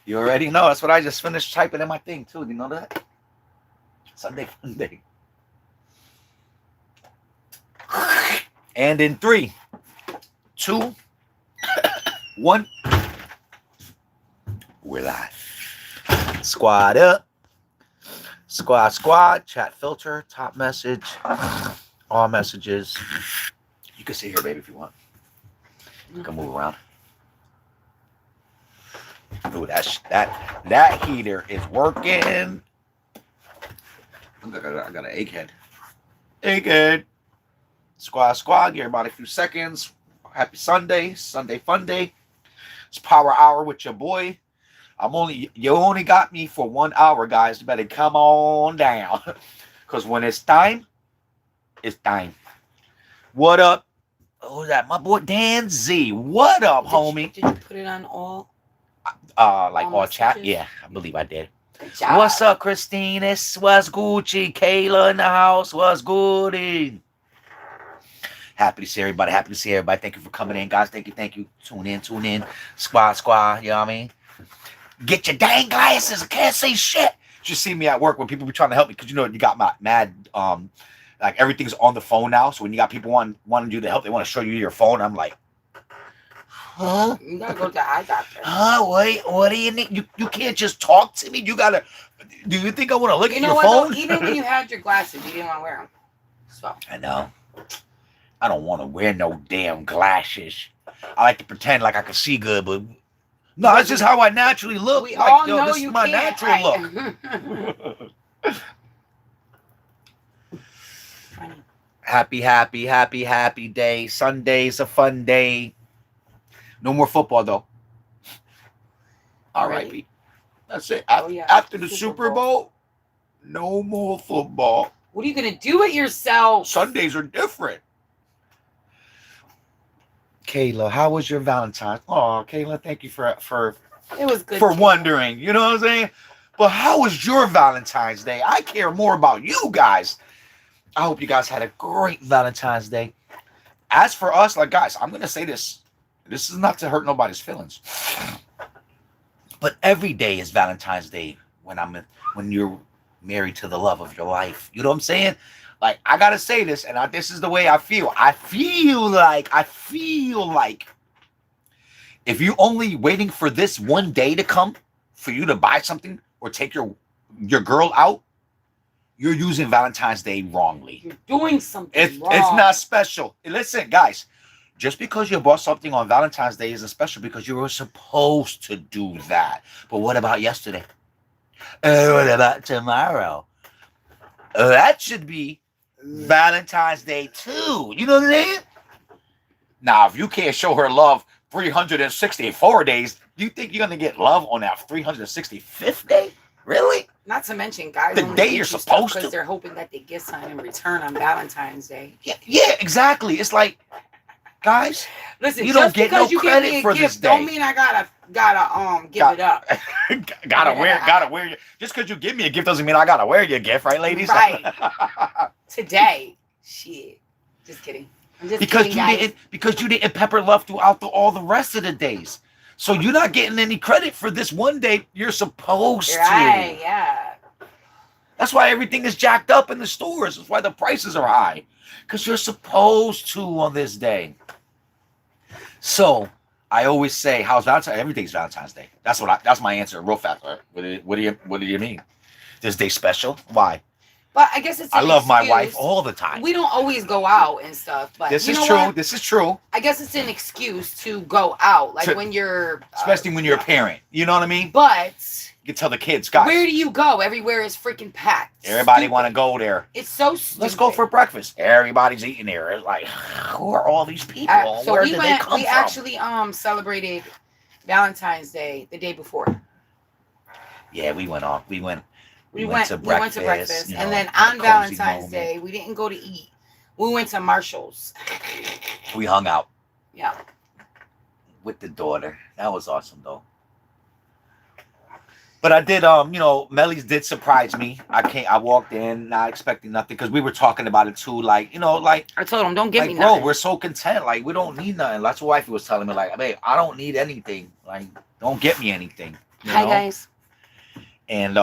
You already know. That's what I just finished typing in my thing too. You know that? Sunday Funday. And in 3, 2, 1, we're live. Squad up. Squad. Chat filter. Top message. All messages. You can sit here, baby, if you want. You can move around. Ooh, that heater is working. I got an egghead. Squad. Give everybody a few seconds. Happy Sunday fun day. It's Power Hour with your boy. You only got me for 1 hour, guys. You better come on down. Cause when it's time, it's time. What up? Who's that? My boy Dan Z. What up, homie? Did you put it on all? Like all chat? Yeah, I believe I did. What's up, Christine? What's Gucci? Kayla in the house. What's goody? Happy to see everybody. Thank you for coming in, guys. Thank you. Tune in. Squad. You know what I mean? Get your dang glasses. I can't say shit. You see me at work when people be trying to help me because you know you got my mad like everything's on the phone now. So when you got people wanting you to help, they want to show you your phone. I'm like, huh? You gotta go to the eye doctor. Huh? Wait, what do you need? You can't just talk to me. You gotta. Do you think I want to look at your phone? Though, even when you had your glasses, you didn't want to wear them. So I know. I don't want to wear no damn glasses. I like to pretend like I can see good, but no, that's just how I naturally look. We all know this you is my can't, natural look. Happy day. Sunday's a fun day. No more football though. All right, Pete. That's it. After the Super Bowl, no more football. What are you gonna do with yourself? Sundays are different. Kayla, how was your Valentine's? Oh, Kayla, thank you for it was good for wondering. You know what I'm saying? But how was your Valentine's Day? I care more about you guys. I hope you guys had a great Valentine's Day. As for us, like guys, I'm gonna say this. This is not to hurt nobody's feelings. But every day is Valentine's Day when you're married to the love of your life. You know what I'm saying? Like, I gotta say this, and this is the way I feel. I feel like if you only waiting for this one day to come for you to buy something or take your girl out, you're using Valentine's Day wrongly. You're doing something wrong. It's not special. Listen, guys, just because you bought something on Valentine's Day isn't special because you were supposed to do that. But what about yesterday? What about tomorrow? That should be Valentine's Day too. You know what I'm saying? Now, if you can't show her love 364 days, do you think you're going to get love on that 365th day? Really? Not to mention, guys, the day you're supposed to. Because they're hoping that they get something in return on Valentine's Day. Yeah, exactly. It's like, guys, listen, you don't get no credit for this day. Don't mean I gotta give it up. gotta wear. Just because you give me a gift doesn't mean I gotta wear your gift, right, ladies? Right. Today, shit. Just kidding. I'm just kidding, guys. Because you didn't pepper love throughout all the rest of the days. So you're not getting any credit for this one day you're supposed to. Right, yeah. That's why everything is jacked up in the stores. That's why the prices are high. Because you're supposed to on this day. So I always say, how's Valentine's? Everything's Valentine's Day. That's my answer, real fast. Right? What do you mean? This day special? Why? But I guess I love my wife all the time. We don't always go out and stuff, but this is true. This is true. I guess it's an excuse to go out, like when you're, especially when you're a parent. You know what I mean? But you can tell the kids, guys. Where do you go? Everywhere is freaking packed. Everybody want to go there. It's so stupid. Let's go for breakfast. Everybody's eating there. It's like, who are all these people? So where did they come from? We actually celebrated Valentine's Day the day before. Yeah, we went off. We went to breakfast, you know, and then on Valentine's Day, we didn't go to eat. We went to Marshall's. We hung out. Yeah. With the daughter. That was awesome, though. But I did, Melly's did surprise me. I walked in not expecting nothing because we were talking about it too. Like, I told him, don't give me nothing. Bro, we're so content. Like, we don't need nothing. That's what wifey was telling me. Like, babe, I don't need anything. Like, don't get me anything. you Hi know. guys. And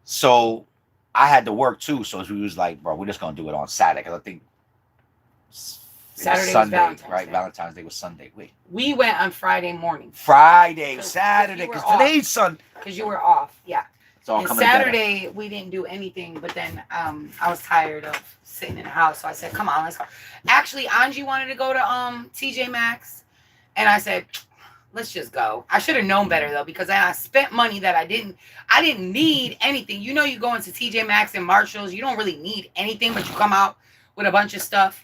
so I had to work too. So we was like, bro, we're just gonna do it on Saturday because I think it was Saturday was Sunday, Valentine's right? Day. Valentine's Day was Sunday. Wait, We went on Friday morning. Friday, 'Cause Saturday, you were because off. today's Sunday. Because you were off, yeah. It's all And coming together. Saturday we didn't do anything, but then I was tired of sitting in the house, so I said, "Come on, let's go." Actually, Angie wanted to go to TJ Maxx, and I said, "Let's just go." I should have known better though, because I spent money that I didn't need anything. You know, you go into TJ Maxx and Marshalls, you don't really need anything, but you come out with a bunch of stuff.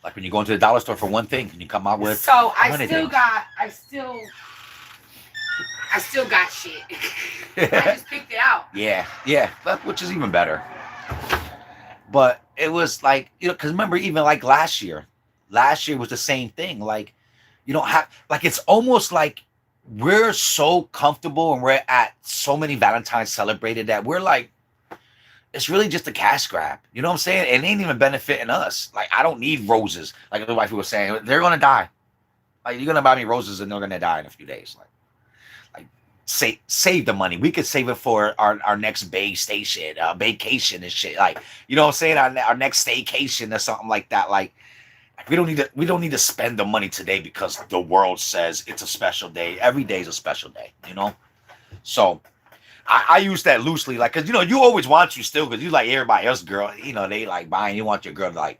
Like when you go into the dollar store for one thing and you come out with. So I 100 still things. got shit. I just picked it out. Yeah, which is even better. But it was like, because remember, even like last year was the same thing. Like, you don't have, like, it's almost like we're so comfortable and we're at so many Valentines celebrated that we're like, it's really just a cash grab. You know what I'm saying? It ain't even benefiting us. Like, I don't need roses. Like the wife was saying, they're gonna die. Like, you're gonna buy me roses and they're gonna die in a few days. Like save the money. We could save it for our next vacation and shit. Like, you know what I'm saying? Our next staycation or something like that. Like we don't need to spend the money today because the world says it's a special day. Every day is a special day, you know? So I use that loosely, like, because you always want you still, because you like everybody else, girl. They like buying. You want your girl to like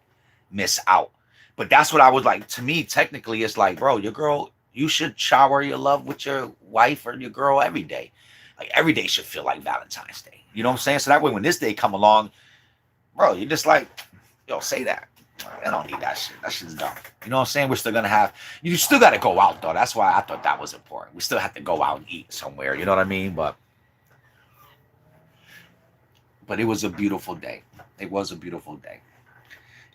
miss out, but that's what I was like. To me, technically, it's like, bro, your girl, you should shower your love with your wife or your girl every day. Like every day should feel like Valentine's Day. You know what I'm saying? So that way, when this day come along, bro, you're just like, yo, say that. I don't need that shit. That shit's dumb. You know what I'm saying? We're still gonna have. You still got to go out though. That's why I thought that was important. We still have to go out and eat somewhere. You know what I mean? But it was a beautiful day. It was a beautiful day.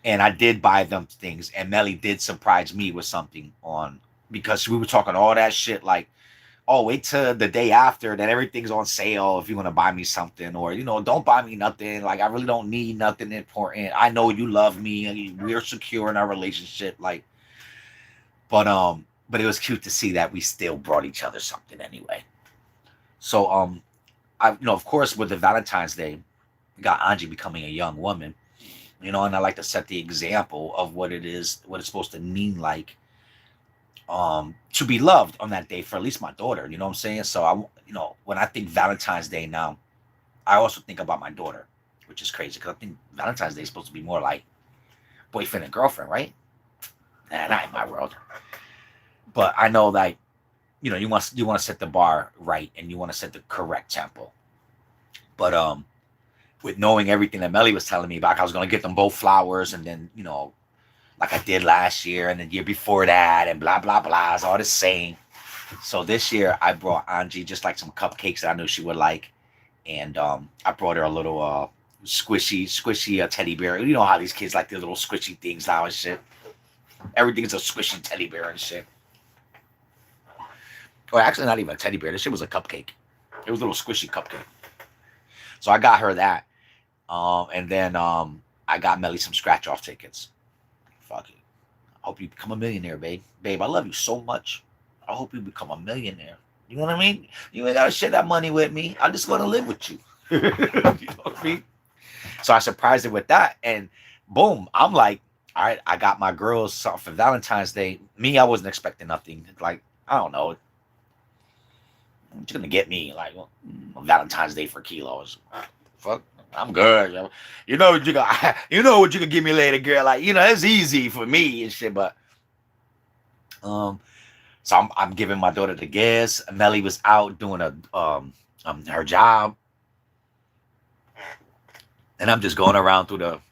And I did buy them things. And Melly did surprise me with something because we were talking all that shit like, oh, wait till the day after that everything's on sale if you want to buy me something. Or, don't buy me nothing. Like, I really don't need nothing important. I know you love me. We're secure in our relationship. Like, but it was cute to see that we still brought each other something anyway. So, of course, with the Valentine's Day, got Angie becoming a young woman, and I like to set the example of what it's supposed to mean, like, to be loved on that day for at least my daughter. You know what I'm saying? So when I think Valentine's Day now, I also think about my daughter, which is crazy because I think Valentine's Day is supposed to be more like boyfriend and girlfriend, right? Nah, not in my world. But I know that you want to set the bar right and you want to set the correct tempo. But with knowing everything that Melly was telling me about, I was going to get them both flowers, and then, like I did last year and the year before that, and blah, blah, blah. It's all the same. So this year I brought Angie just like some cupcakes that I knew she would like. And I brought her a little squishy teddy bear. You know how these kids like the little squishy things now and shit. Everything's a squishy teddy bear and shit. Or actually, not even a teddy bear. This shit was a cupcake. It was a little squishy cupcake. So I got her that. And then I got Melly some scratch-off tickets. Fuck it. I hope you become a millionaire, babe. Babe, I love you so much. I hope you become a millionaire. You know what I mean? You ain't got to share that money with me. I'm just going to live with you. You know what I mean? So I surprised her with that. And boom, I'm like, all right, I got my girls something for Valentine's Day. Me, I wasn't expecting nothing. Like, I don't know. What you gonna get me? Like, Valentine's Day for kilos. Fuck. I'm good. You know what you got. You know what you can give me later, girl. Like, it's easy for me and shit. But so I'm giving my daughter the gifts. Melly was out doing her job, and I'm just going around through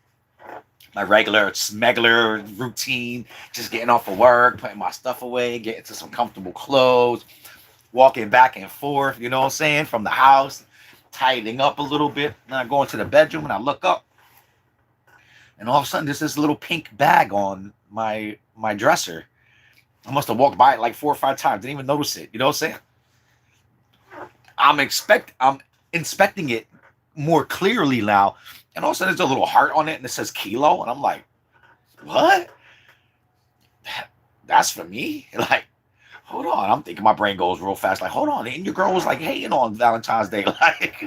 my regular smuggler routine, just getting off of work, putting my stuff away, getting to some comfortable clothes, walking back and forth. You know what I'm saying, from the house. Tightening up a little bit. Then I go into the bedroom and I look up, and all of a sudden there's this little pink bag on my dresser. I must have walked by it like 4 or 5 times. Didn't even notice it. You know what I'm saying? I'm inspecting it more clearly now, and all of a sudden there's a little heart on it and it says kilo, and I'm like, what? That's for me? Like, hold on. I'm thinking my brain goes real fast. Like, hold on. And your girl was like hating on Valentine's Day.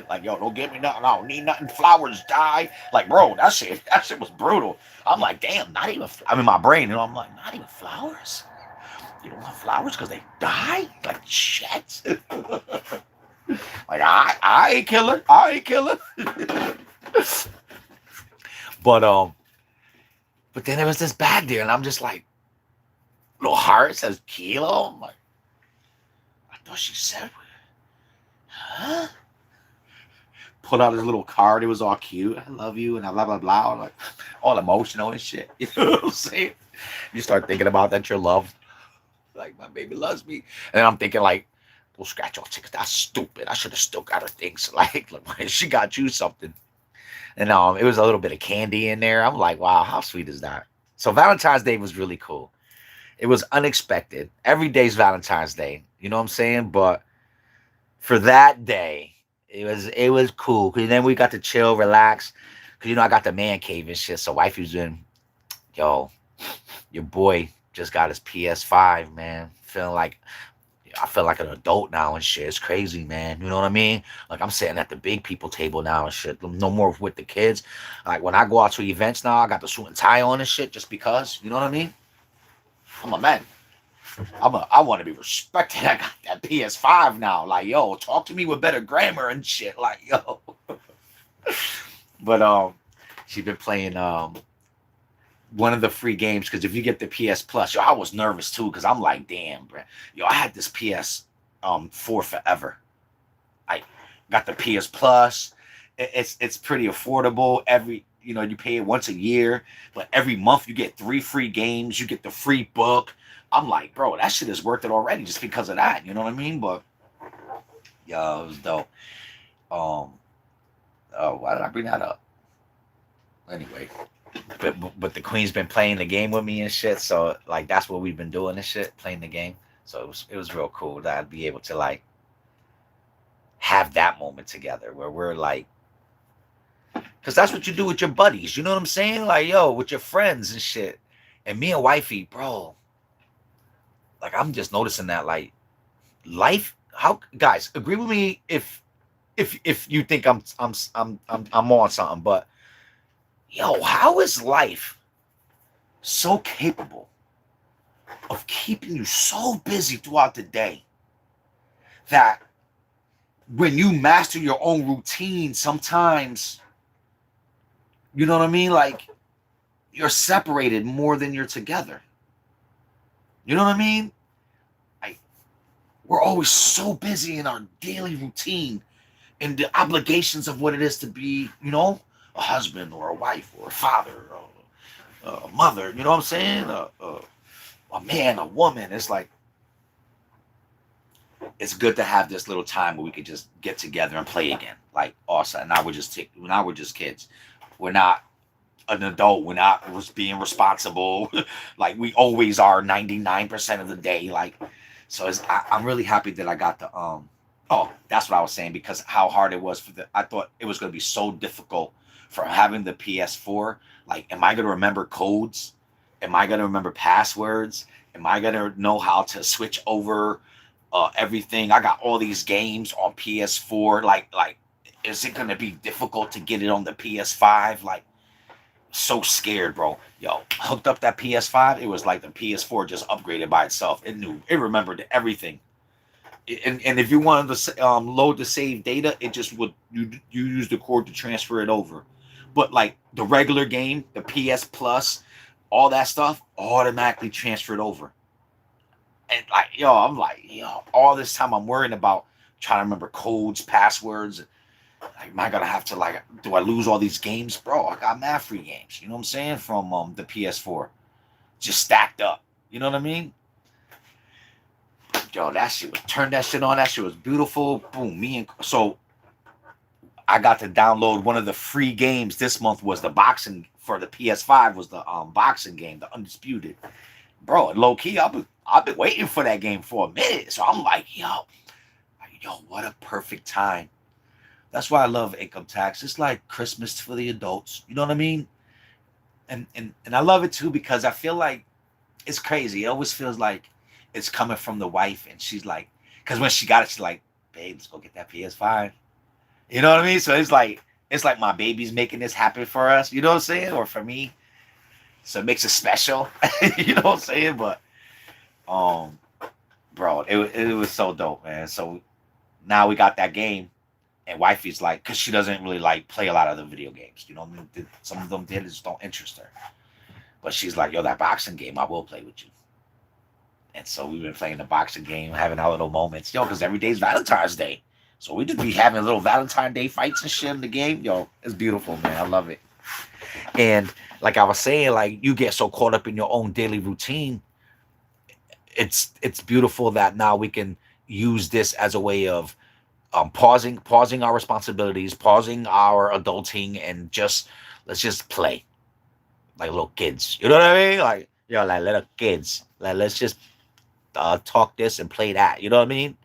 Like, yo, don't give me nothing. I don't need nothing. Flowers die. Like, bro, that shit was brutal. I'm like, damn, not even, I'm in my brain. I'm like, not even flowers? You don't want flowers because they die? Like, shit. Like, I ain't killing. I ain't killing. but, but then there was this bag there, and I'm just like, little heart says kilo. I'm like, I thought she said, huh? Put out his little card. It was all cute. I love you, and blah, blah, blah. Like, all emotional and shit. You know what I'm saying? You start thinking about that you're loved. Like, my baby loves me. And I'm thinking, like, don't scratch your ticket. That's stupid. I should have still got her things. Like, she got you something. And it was a little bit of candy in there. I'm like, wow, how sweet is that? So Valentine's Day was really cool. It was unexpected. Every day's Valentine's Day. You know what I'm saying? But for that day, it was cool. Cause then we got to chill, relax. Cause I got the man cave and shit. So wifey was doing, yo, your boy just got his PS5, man. I feel like an adult now and shit. It's crazy, man. You know what I mean? Like, I'm sitting at the big people table now and shit. No more with the kids. Like, when I go out to events now, I got the suit and tie on and shit just because. You know what I mean? I'm a man. I want to be respected. I got that PS5 now. Like, yo, talk to me with better grammar and shit. Like, yo. But she been playing one of the free games, because if you get the PS Plus, yo, I was nervous too, because I'm like, damn, bro. Yo, I had this PS 4 forever. I got the PS Plus. It's pretty affordable. You pay it once a year, but every month you get 3 free games. You get the free book. I'm like, bro, that shit is worth it already just because of that. You know what I mean? But yo, it was dope. Oh, why did I bring that up? Anyway, but the queen's been playing the game with me and shit. So like that's what we've been doing and shit, playing the game. So it was real cool that I'd be able to like have that moment together where we're like, because that's what you do with your buddies. You know what I'm saying? Like, yo, with your friends and shit. And me and wifey, bro. Like, I'm just noticing that, like, life. How, guys, agree with me if you think I'm on something, but yo, how is life so capable of keeping you so busy throughout the day that when you master your own routine, sometimes, you know what I mean? Like, you're separated more than you're together. You know what I mean? We're always so busy in our daily routine and the obligations of what it is to be, a husband or a wife or a father or a mother. You know what I'm saying? A man, a woman. It's like, it's good to have this little time where we could just get together and play again. Like, awesome. Now we're just kids. We're not an adult. We're not being responsible. Like we always are 99% of the day. Like, so I'm really happy that I got the oh, that's what I was saying, because how hard it was I thought it was going to be so difficult for having the PS4. Like, am I going to remember codes? Am I going to remember passwords? Am I going to know how to switch over everything? I got all these games on PS4. Like, is it going to be difficult to get it on the PS5? Like, so scared, bro. Yo, hooked up that PS5. It was like the PS4 just upgraded by itself. It remembered everything. And if you wanted to load the save data, it just would you use the cord to transfer it over. But like the regular game, the PS Plus, all that stuff automatically transferred over. And like, yo, I'm like, yo, all this time I'm worrying about trying to remember codes, passwords. Like, am I gonna have to, like, do I lose all these games? Bro, I got mad free games. You know what I'm saying? From the PS4. Just stacked up. You know what I mean? Yo, turn that shit on. That shit was beautiful. Boom. So I got to download one of the free games this month. Was the boxing for the PS5, was the boxing game, the Undisputed. Bro, low key, I've been waiting for that game for a minute. So I'm like, yo, what a perfect time. That's why I love income tax. It's like Christmas for the adults. You know what I mean? And I love it too, because I feel like it's crazy. It always feels like it's coming from the wife, and she's like, because when she got it, she's like, babe, let's go get that PS5. You know what I mean? So it's like my baby's making this happen for us. You know what I'm saying? Or for me. So it makes it special. You know what I'm saying? But um, bro, it was so dope, man. So now we got that game, and wifey's like, because she doesn't really like play a lot of the video games. You know what I mean? Some of them did just don't interest her. But she's like, yo, that boxing game, I will play with you. And so we've been playing the boxing game, having our little moments, yo, because every day's Valentine's Day. So we just be having little Valentine's Day fights and shit in the game. Yo, it's beautiful, man. I love it. And like I was saying, like you get so caught up in your own daily routine. It's beautiful that now we can use this as a way of pausing our responsibilities, pausing our adulting, and just let's just play like little kids. You know what I mean? Like yo, like little kids. Like let's just talk this and play that. You know what I mean?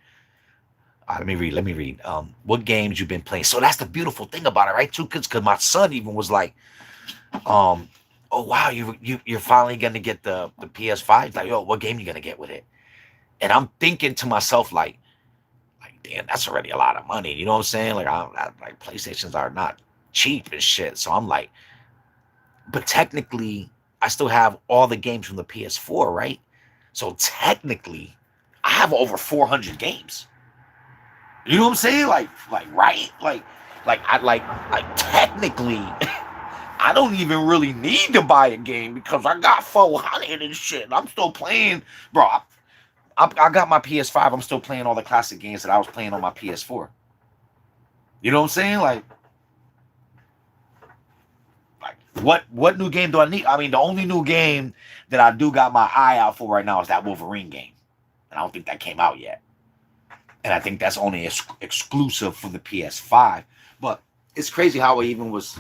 Let me read. Let me read. What games you've been playing? So that's the beautiful thing about it, right? Too, because my son even was like, oh wow, you're finally gonna get the PS5. Like, yo, what game you gonna get with it? And I'm thinking to myself, like, damn, that's already a lot of money. You know what I'm saying? Like, like PlayStations are not cheap and shit. So I'm like, but technically, I still have all the games from the PS4, right? So technically, I have over 400 games. You know what I'm saying? Like right? Like technically, I don't even really need to buy a game because I got 400 and shit. I'm still playing, bro. I got my PS5. I'm still playing all the classic games that I was playing on my PS4. You know what I'm saying? Like what new game do I need? I mean, the only new game that I do got my eye out for right now is that Wolverine game, and I don't think that came out yet. And I think that's only exclusive for the PS5. But it's crazy how I even was.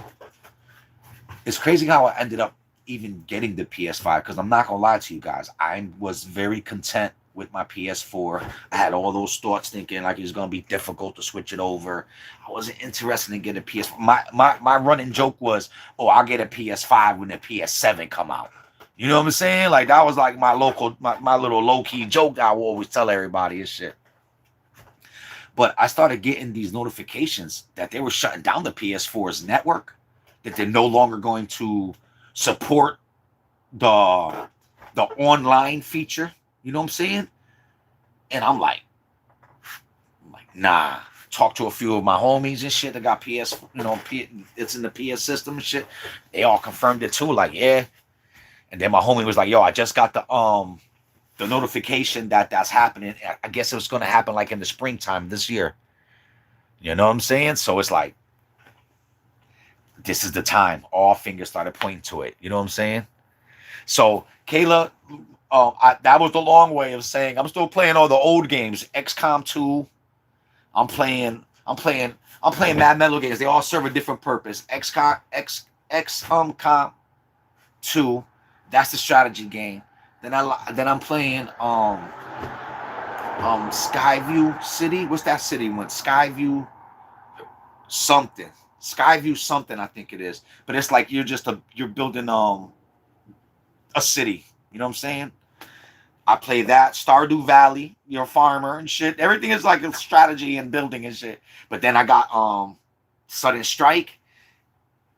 It's crazy how I ended up even getting the PS5 because I'm not gonna lie to you guys. I was very content with my PS4. I had all those thoughts thinking like it was gonna be difficult to switch it over. I wasn't interested in getting a PS4. My running joke was, oh, I'll get a PS5 when the PS7 come out. You know what I'm saying? Like that was like my little low key joke that I will always tell everybody and shit. But I started getting these notifications that they were shutting down the PS4's network, that they're no longer going to support the online feature. You know what I'm saying? And I'm like, nah. Talk to a few of my homies and shit that got PS, it's in the PS system and shit. They all confirmed it too. Like, yeah. And then my homie was like, yo, I just got the notification that that's happening. I guess it was going to happen like in the springtime this year. You know what I'm saying? So it's like, this is the time. All fingers started pointing to it. You know what I'm saying? So Kayla, that was the long way of saying I'm still playing all the old games. XCOM 2. I'm playing Mad Metal games. They all serve a different purpose. XCOM 2. That's the strategy game. Then I'm playing Skyview City. What's that city one? Skyview something. Skyview something, I think it is. But it's like you're building a city. You know what I'm saying? I play that. Stardew Valley, you're a farmer and shit. Everything is like a strategy and building and shit. But then I got Sudden Strike.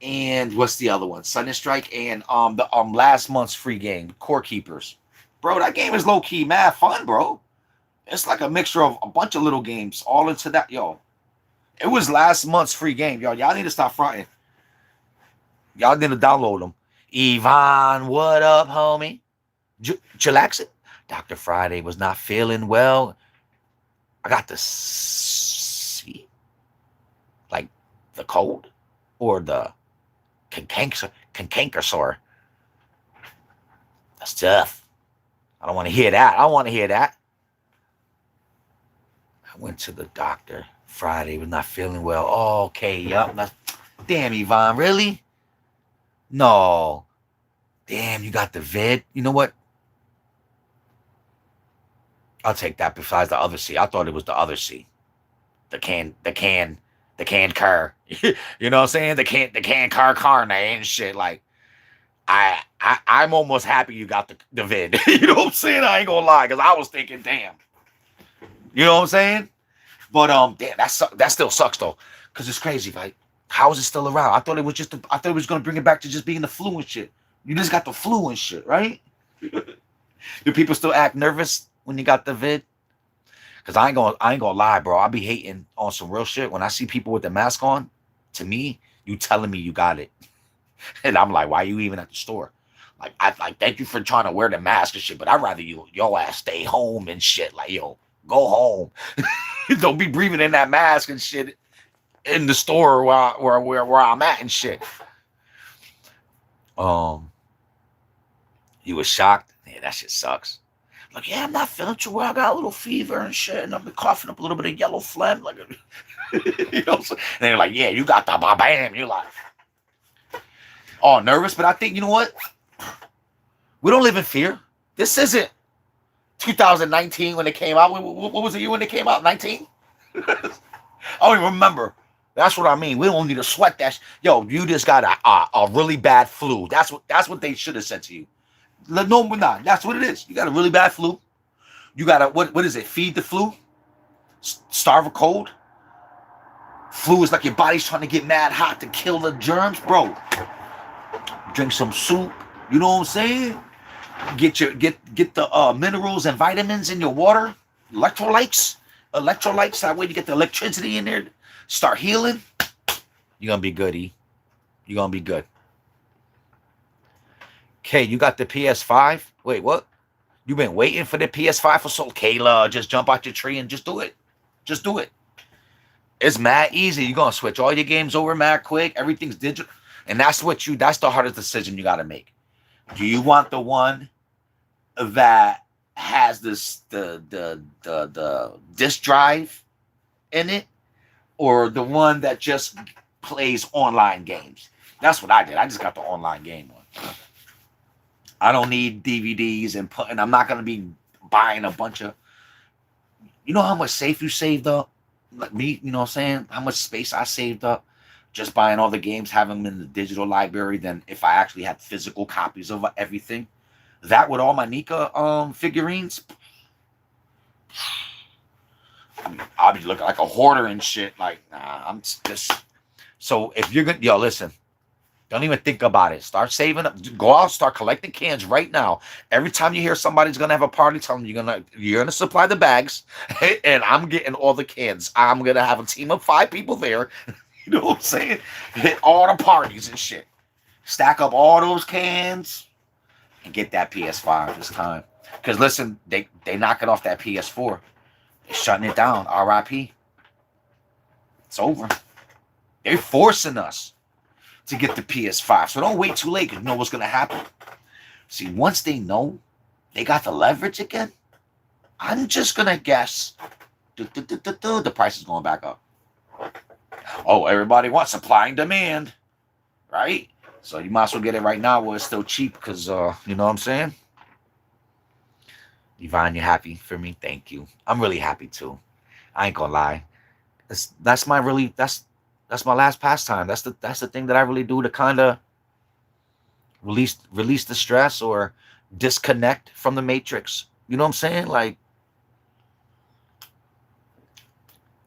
And what's the other one? Sudden Strike and the last month's free game, Core Keepers. Bro, that game is low key mad fun, bro. It's like a mixture of a bunch of little games all into that. Yo, it was last month's free game. Y'all need to stop fronting. Y'all need to download them. Yvonne, what up, homie? Chillaxing. Dr. Friday was not feeling well. I got the C. Like the cold or the canker sore. That's tough. I don't want to hear that. I don't want to hear that. I went to the doctor Friday, was not feeling well. Oh, okay, yup. Damn, Yvonne, really? No. Damn, you got the vid. You know what? I'll take that besides the other C. I thought it was the other C. The canned car. You know what I'm saying? The canned car carne and shit. Like, I'm almost happy you got the vid. You know what I'm saying? I ain't gonna lie, because I was thinking, damn. You know what I'm saying? But damn, that still sucks though, because it's crazy. Like, how is it still around? I thought it was just. I thought it was gonna bring it back to just being the flu and shit. You just got the flu and shit, right? Do people still act nervous when you got the vid? Because I ain't gonna lie, bro. I be hating on some real shit when I see people with the mask on. To me, you telling me you got it, and I'm like, why you even at the store? Like, I like thank you for trying to wear the mask and shit, but I'd rather your ass stay home and shit. Like, yo, go home. Don't be breathing in that mask and shit in the store where I'm at and shit. Um, you was shocked? Yeah, that shit sucks. Like, yeah, I'm not feeling too well. I got a little fever and shit, and I've been coughing up a little bit of yellow phlegm. Like, you know, and they're like, yeah, you got the bam. You're like, oh, nervous. But I think, you know what? We don't live in fear. This isn't 2019 when it came out. What was the year when it came out? 19? I don't even remember. That's what I mean. We don't need to sweat that. Yo, you just got a really bad flu. That's what they should have said to you. No, we're not. That's what it is. You got a really bad flu. You got to, what is it? Feed the flu? Starve a cold? Flu is like your body's trying to get mad hot to kill the germs. Bro, drink some soup. You know what I'm saying? Get the minerals and vitamins in your water. Electrolytes. That way you get the electricity in there. Start healing. You're going to be good, E. You're going to be good. Okay, you got the PS5? Wait, what? You've been waiting for the PS5 for so... Kayla, just jump out your tree and just do it. Just do it. It's mad easy. You're going to switch all your games over mad quick. Everything's digital. And that's the hardest decision you got to make. Do you want the one that has the disk drive in it, or the one that just plays online games? That's what I did. I just got the online game one. I don't need DVDs and I'm not gonna be buying a bunch of. You know how much safe you saved up? Like me, you know what I'm saying? How much space I saved up just buying all the games, having them in the digital library, than if I actually had physical copies of everything. That with all my Nika figurines, I mean, I'll be looking like a hoarder and shit. Like, nah, I'm just. So if you're gonna, yo, listen, don't even think about it. Start saving up. Go out, start collecting cans right now. Every time you hear somebody's gonna have a party, tell them you're gonna supply the bags, and I'm getting all the cans. I'm gonna have a team of 5 people there. You know what I'm saying? Hit all the parties and shit. Stack up all those cans and get that PS5 this time. Because listen, they knocking off that PS4. They're shutting it down. RIP. It's over. They're forcing us to get the PS5. So don't wait too late, because you know what's going to happen. See, once they know they got the leverage again, I'm just going to guess the price is going back up. Oh, everybody wants supply and demand, right? So you might as well get it right now while it's still cheap, because, you know what I'm saying? Yvonne, you happy for me? Thank you. I'm really happy, too. I ain't gonna lie. That's my last pastime. That's the thing that I really do to kind of release the stress or disconnect from the matrix. You know what I'm saying? Like,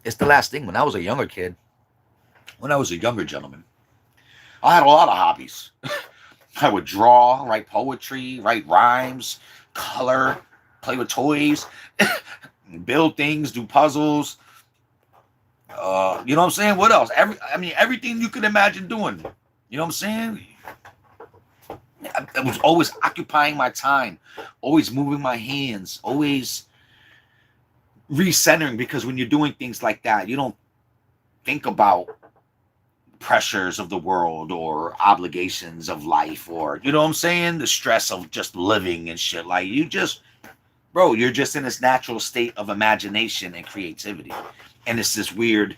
it's the last thing. When I was a younger kid, when I was a younger gentleman, I had a lot of hobbies. I would draw, write poetry, write rhymes, color, play with toys, build things, do puzzles. You know what I'm saying? What else? Everything you could imagine doing. You know what I'm saying? I was always occupying my time, always moving my hands, always recentering, because when you're doing things like that, you don't think about pressures of the world or obligations of life, or, you know what I'm saying, the stress of just living and shit. Like, you're just in this natural state of imagination and creativity. And it's this weird,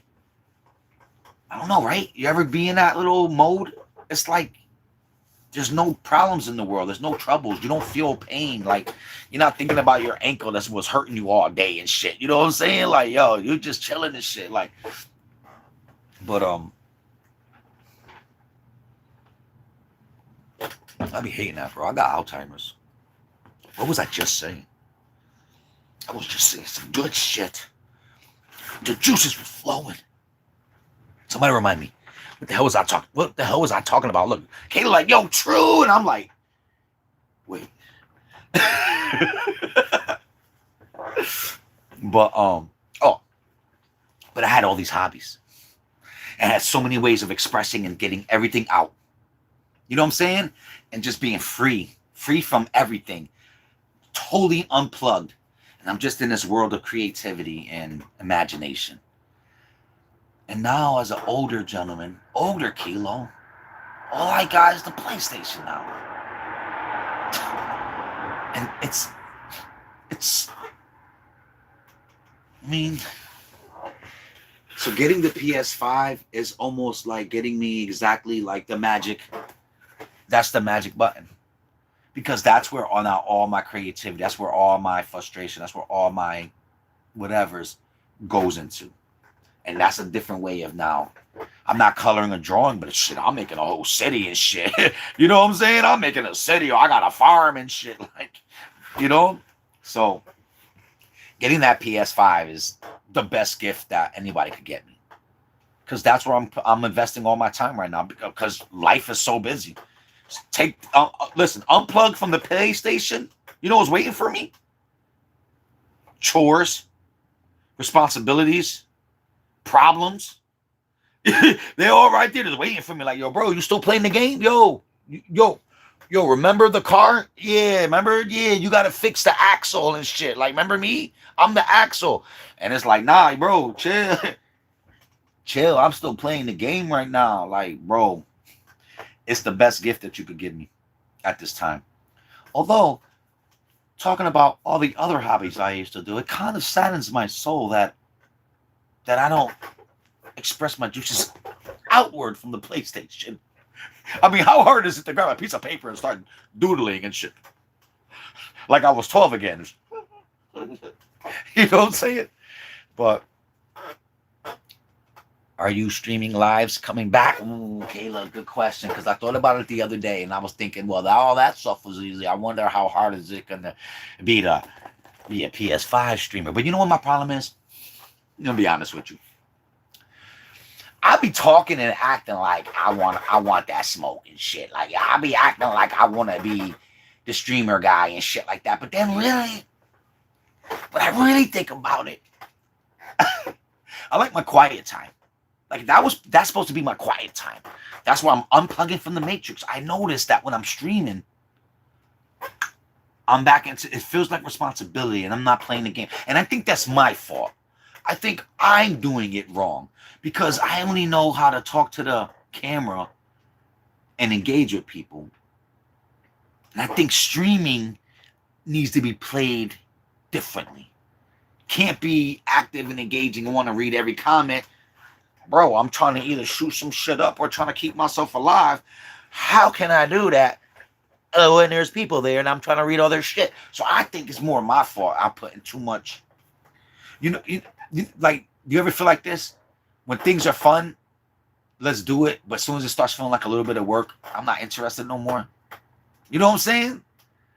I don't know, right? You ever be in that little mode? It's like there's no problems in the world. There's no troubles. You don't feel pain. Like, you're not thinking about your ankle that was hurting you all day and shit. You know what I'm saying? Like, yo, you're just chilling and shit. Like, but I be hating that, bro. I got Alzheimer's. What was I just saying? I was just saying some good shit. The juices were flowing. Somebody remind me. What the hell was I talking? What the hell was I talking about? Look, Kayla like, yo, true, and I'm like, wait. But but I had all these hobbies. And I had so many ways of expressing and getting everything out. You know what I'm saying? And just being free from everything, totally unplugged. And I'm just in this world of creativity and imagination. And now, as an older gentleman, older Kilo, all I got is the PlayStation now. And it's, I mean, so getting the PS5 is almost like getting me exactly like the magic. That's the magic button. Because that's where all my creativity, that's where all my frustration, that's where all my whatever's goes into. And that's a different way of now. I'm not coloring a drawing, but shit, I'm making a whole city and shit. You know what I'm saying? I'm making a city, or I got a farm and shit. Like, you know? So, getting that PS5 is the best gift that anybody could get me. Because that's where I'm investing all my time right now. Because life is so busy. Listen, unplug from the PlayStation. You know what's waiting for me? Chores, responsibilities, problems. They're all right there, just waiting for me. Like, yo, bro, you still playing the game? Yo, remember the car? Yeah, remember? Yeah, you gotta fix the axle and shit. Like, remember me? I'm the axle. And it's like, nah, bro, chill. Chill. I'm still playing the game right now. Like, bro, it's the best gift that you could give me at this time. Although, talking about all the other hobbies I used to do, it kind of saddens my soul that I don't express my juices outward from the PlayStation. I mean, how hard is it to grab a piece of paper and start doodling and shit? Like I was 12 again. You know what I'm saying? But are you streaming lives coming back? Ooh, Kayla, good question. Because I thought about it the other day and I was thinking, well, all that stuff was easy. I wonder how hard is it going to be to be a PS5 streamer. But you know what my problem is? I'm going to be honest with you. I be talking and acting like I want that smoke and shit. Like, I be acting like I want to be the streamer guy and shit like that. But then really, when I really think about it, I like my quiet time. Like, that's supposed to be my quiet time. That's where I'm unplugging from the matrix. I noticed that when I'm streaming, I'm back into, it feels like responsibility and I'm not playing the game. And I think that's my fault. I think I'm doing it wrong because I only know how to talk to the camera and engage with people. And I think streaming needs to be played differently. Can't be active and engaging and want to read every comment. Bro, I'm trying to either shoot some shit up or trying to keep myself alive. How can I do that? Oh, and there's people there and I'm trying to read all their shit. So I think it's more my fault. I'm putting too much. You know, like, do you ever feel like this? When things are fun, let's do it. But as soon as it starts feeling like a little bit of work, I'm not interested no more. You know what I'm saying?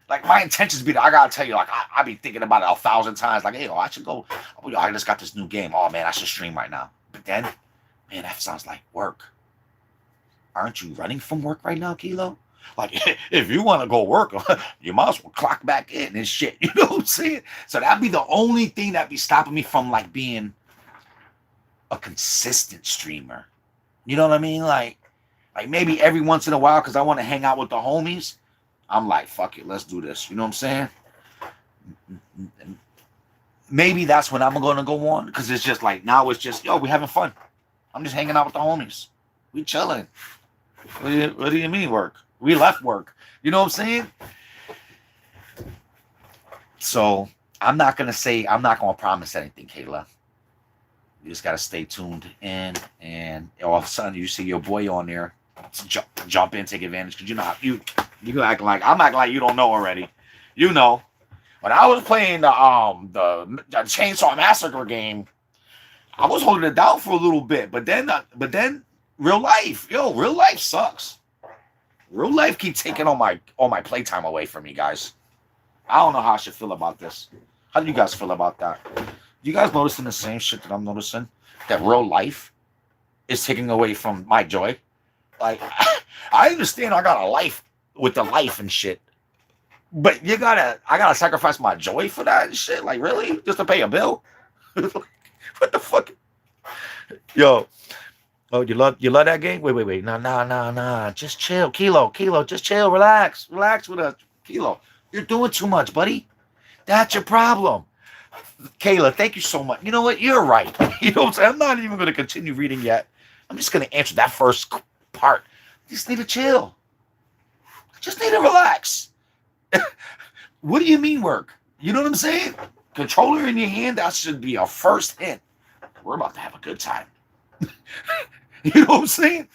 Like, my intentions be, I gotta tell you, like, I be thinking about it 1,000 times. Like, hey, I should go. Oh, I just got this new game. Oh, man, I should stream right now. But then, man, that sounds like work. Aren't you running from work right now, Kilo? Like, if you want to go work, you might as well clock back in and shit. You know what I'm saying? So that'd be the only thing that'd be stopping me from, like, being a consistent streamer. You know what I mean? Like maybe every once in a while, because I want to hang out with the homies, I'm like, fuck it, let's do this. You know what I'm saying? Maybe that's when I'm going to go on, because it's just like, now it's just, yo, we having fun. I'm just hanging out with the homies. We chilling. What do you mean work? We left work. You know what I'm saying? So I'm not going to promise anything, Kayla. You just got to stay tuned in, and all of a sudden you see your boy on there, jump in, take advantage, because you know you acting like, I'm acting like you don't know already. You know, when I was playing the Chainsaw Massacre game, I was holding it down for a little bit, but then real life sucks. Real life keep taking all my playtime away from me, guys. I don't know how I should feel about this. How do you guys feel about that? You guys noticing the same shit that I'm noticing? That real life is taking away from my joy? Like, I understand I got a life with the life and shit. But I gotta sacrifice my joy for that and shit? Like, really? Just to pay a bill? What the fuck? Yo. Oh, you love that game? Wait. Nah. Just chill. Kilo, just chill. Relax with us. Kilo. You're doing too much, buddy. That's your problem. Kayla, thank you so much. You know what? You're right. You know what I'm saying? I'm not even going to continue reading yet. I'm just going to answer that first part. Just need to chill. Just need to relax. What do you mean work? You know what I'm saying? Controller in your hand, that should be a first hint. We're about to have a good time. You know what I'm saying?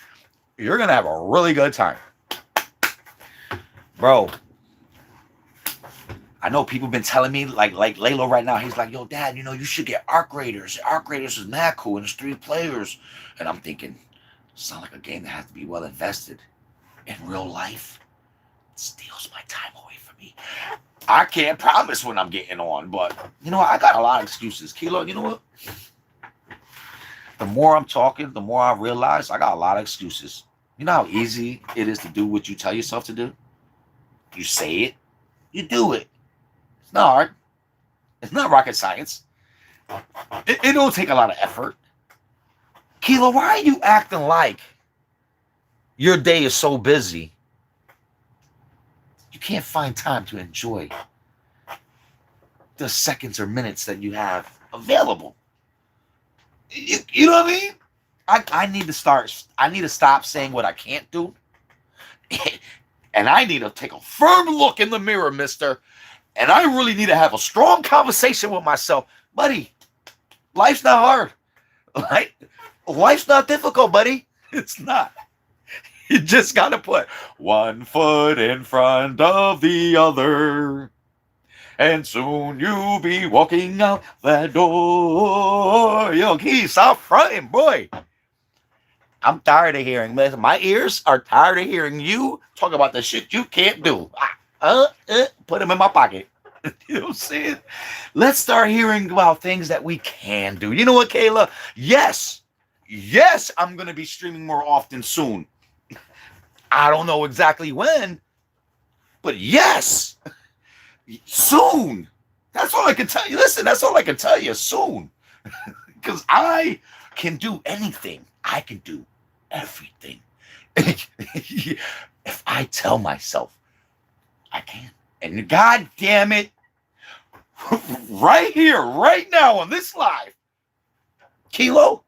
You're going to have a really good time. Bro, I know people been telling me, like Lalo right now, he's like, yo, Dad, you know, you should get Arc Raiders. Arc Raiders is mad cool, and it's 3 players. And I'm thinking, sound like a game that has to be well invested. In real life, it steals my time away from me. I can't promise when I'm getting on, but, you know, I got a lot of excuses. Kilo, you know what? The more I'm talking, the more I realize I got a lot of excuses. You know how easy it is to do what you tell yourself to do? You say it, you do it. It's not hard. It's not rocket science. It don't take a lot of effort. Kilo, why are you acting like your day is so busy you can't find time to enjoy the seconds or minutes that you have available? You know what I mean? I need to stop saying what I can't do. And I need to take a firm look in the mirror, mister. And I really need to have a strong conversation with myself. Buddy, life's not hard. Life's not difficult, buddy. It's not. You just got to put one foot in front of the other. And soon you'll be walking out that door. Yo, Key, stop fronting, boy. I'm tired of hearing this. My ears are tired of hearing you talk about the shit you can't do. Put them in my pocket. You know what I'm saying? Let's start hearing about things that we can do. You know what, Kayla? Yes, I'm going to be streaming more often soon. I don't know exactly when, but yes, soon. That's all I can tell you. Listen, that's all I can tell you, soon. Because I can do anything. I can do everything. If I tell myself I can. And God damn it, right here, right now on this live, Kilo,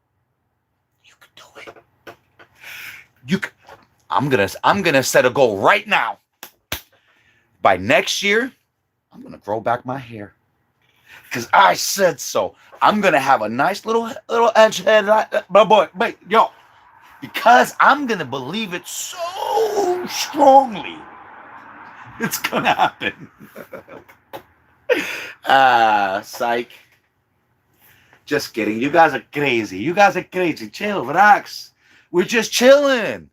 you can do it. You can. I'm gonna set a goal right now. By next year, I'm gonna grow back my hair. Because I said so. I'm gonna have a nice little edge head, but yo, because I'm gonna believe it so strongly, it's gonna happen. Psych. Just kidding. You guys are crazy. Chill, relax. We're just chilling.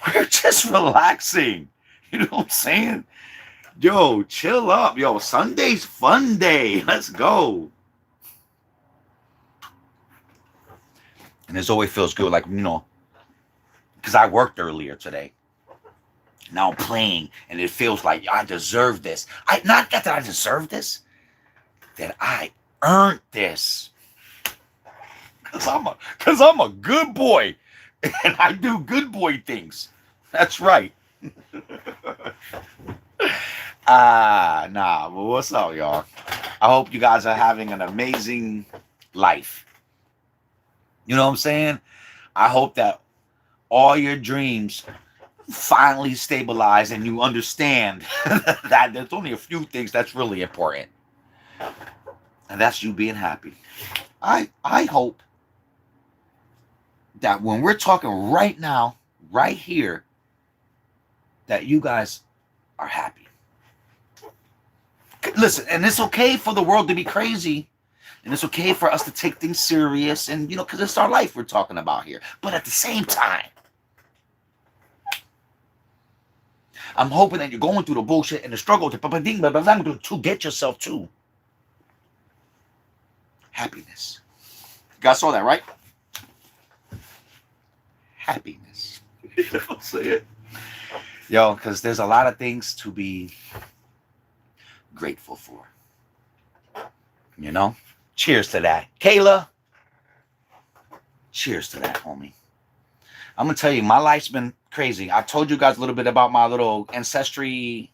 We're just relaxing. You know what I'm saying? Yo, chill up. Yo, Sunday's fun day. Let's go. And this always feels good, like, you know, because I worked earlier today. Now I'm playing, and it feels like I deserve this. Not that I deserve this, that I earned this. Because I'm a good boy, and I do good boy things. That's right. But what's up, y'all? I hope you guys are having an amazing life. You know what I'm saying? I hope that all your dreams finally stabilize and you understand that there's only a few things that's really important. And that's you being happy. I hope that when we're talking right now, right here, that you guys are happy. Listen, and it's okay for the world to be crazy. And it's okay for us to take things serious. And, you know, because it's our life we're talking about here. But at the same time, I'm hoping that you're going through the bullshit and the struggle to get yourself to happiness. You guys saw that, right? Happiness. You know what I'm saying? Yo, because there's a lot of things to be grateful for. You know? Cheers to that. Kayla, cheers to that, homie. I'm going to tell you, my life's been crazy. I told you guys a little bit about my little ancestry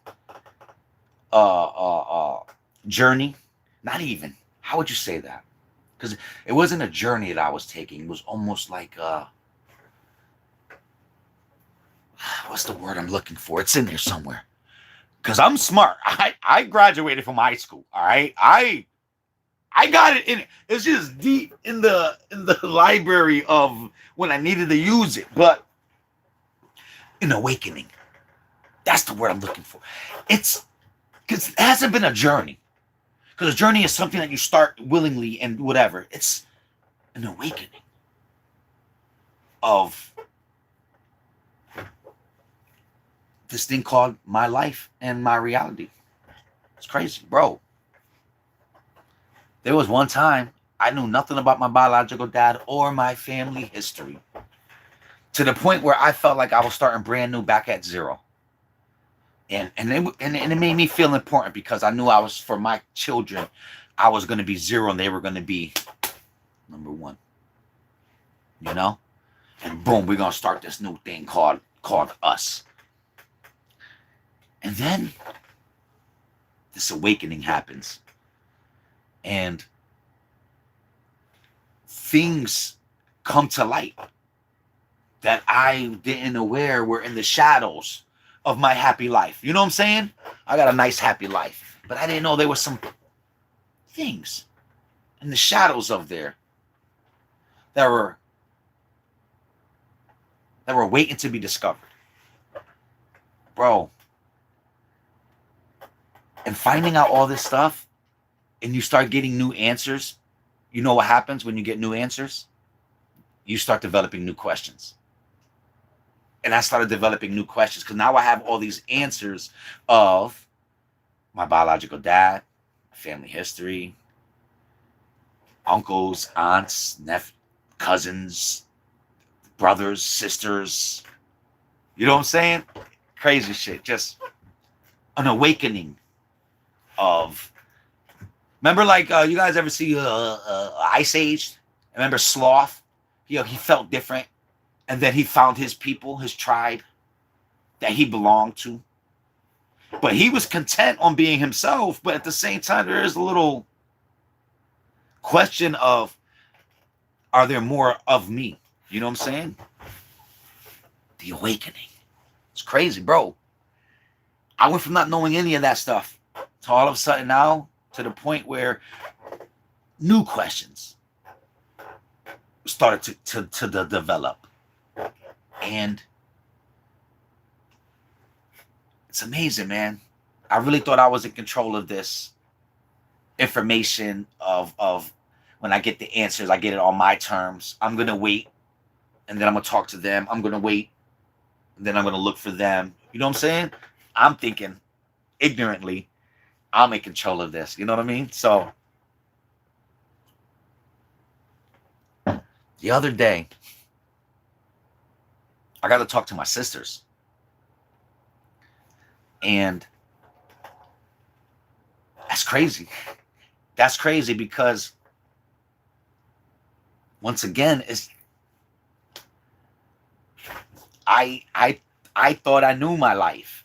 journey. Not even. How would you say that? Because it wasn't a journey that I was taking. It was almost like what's the word I'm looking for? It's in there somewhere. Because I'm smart. I graduated from high school. All right. I got it in it. It's just deep in the library of when I needed to use it. But an awakening. That's the word I'm looking for. It's because it hasn't been a journey. Because a journey is something that you start willingly and whatever. It's an awakening of this thing called my life and my reality. It's crazy, bro. There was one time I knew nothing about my biological dad or my family history, to the point where I felt like I was starting brand new back at zero. And it made me feel important because I knew I was, for my children, I was going to be zero and they were going to be number one. You know? And boom, we're going to start this new thing called us. And then this awakening happens. And things come to light that I didn't aware were in the shadows of my happy life. You know what I'm saying? I got a nice happy life, but I didn't know there was some things in the shadows of there that were waiting to be discovered. Bro, and finding out all this stuff and you start getting new answers, you know what happens when you get new answers? You start developing new questions. And I started developing new questions because now I have all these answers of my biological dad, family history, uncles, aunts, cousins, brothers, sisters. You know what I'm saying? Crazy shit. Just an awakening of... Remember, like, you guys ever see Ice Age? Remember Sloth? He felt different. And then he found his people, his tribe that he belonged to. But he was content on being himself. But at the same time, there is a little question of, are there more of me? You know what I'm saying? The awakening. It's crazy, bro. I went from not knowing any of that stuff to all of a sudden now to the point where new questions started to develop. And it's amazing, man. I really thought I was in control of this information of when I get the answers, I get it on my terms. I'm going to wait, and then I'm going to talk to them. I'm going to wait, and then I'm going to look for them. You know what I'm saying? I'm thinking ignorantly, I'm in control of this. You know what I mean? So the other day, I got to talk to my sisters. And that's crazy. That's crazy because once again, I thought I knew my life.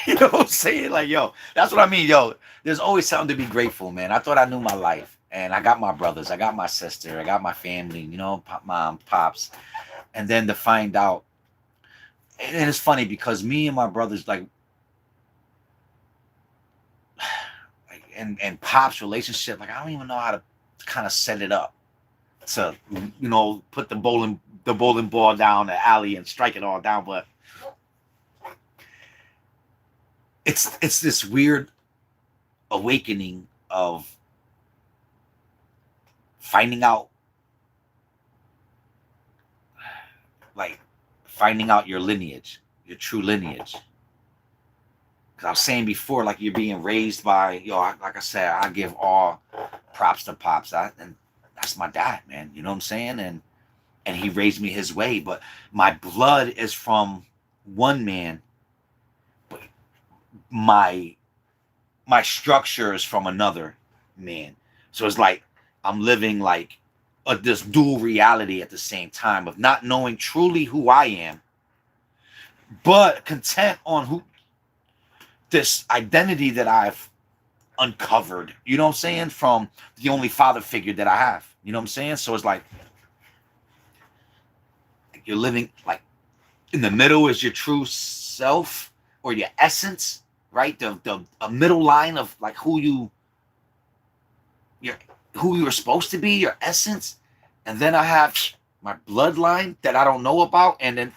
You know what I'm saying? Like, yo, that's what I mean. Yo, there's always something to be grateful, man. I thought I knew my life. And I got my brothers, I got my sister, I got my family, you know, mom, pops. And then to find out, and it's funny because me and my brothers, like and Pop's relationship, like I don't even know how to kind of set it up to, you know, put the bowling ball down the alley and strike it all down. But it's this weird awakening of finding out, like finding out your lineage, your true lineage. Because I was saying before, like you're being raised by, like I said, I give all props to Pops. And that's my dad, man. You know what I'm saying? And he raised me his way. But my blood is from one man, but my my structure is from another man. So it's like I'm living like this dual reality at the same time of not knowing truly who I am, but content on who this identity that I've uncovered, you know what I'm saying, from the only father figure that I have. You know what I'm saying? So it's like you're living like in the middle is your true self or your essence, right? The a middle line of like you're who you were supposed to be, your essence. And then I have my bloodline that I don't know about, and then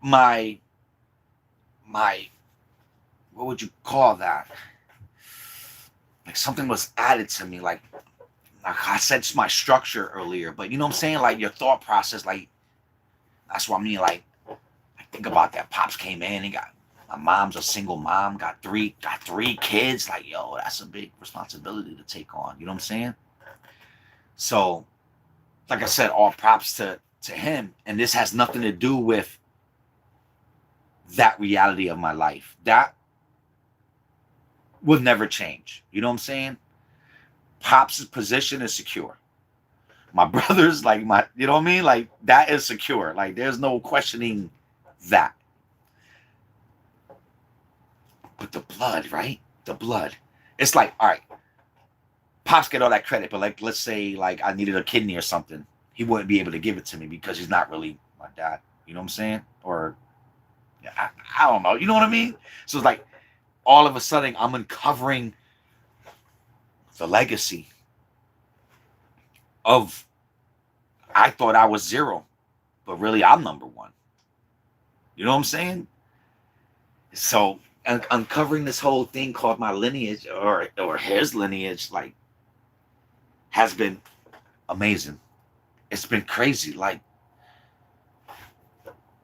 my my what would you call that? Like something was added to me, like I said, it's my structure earlier, but you know what I'm saying? Like your thought process, like that's what I mean. Like think about that. Pops came in, he got my mom's a single mom, got three kids. Like, yo, that's a big responsibility to take on. You know what I'm saying? So, like I said, all props to him. And this has nothing to do with that reality of my life. That will never change. You know what I'm saying? Pops' position is secure. My brother's like you know what I mean? Like that is secure. Like there's no questioning that. But the blood, right? The blood. It's like, all right, Pops get all that credit, but like let's say like I needed a kidney or something. He wouldn't be able to give it to me because he's not really my dad. You know what I'm saying? Or I don't know. You know what I mean? So it's like all of a sudden I'm uncovering the legacy of I thought I was zero, but really I'm number one. You know what I'm saying? So uncovering this whole thing called my lineage or his lineage, like, has been amazing. It's been crazy. Like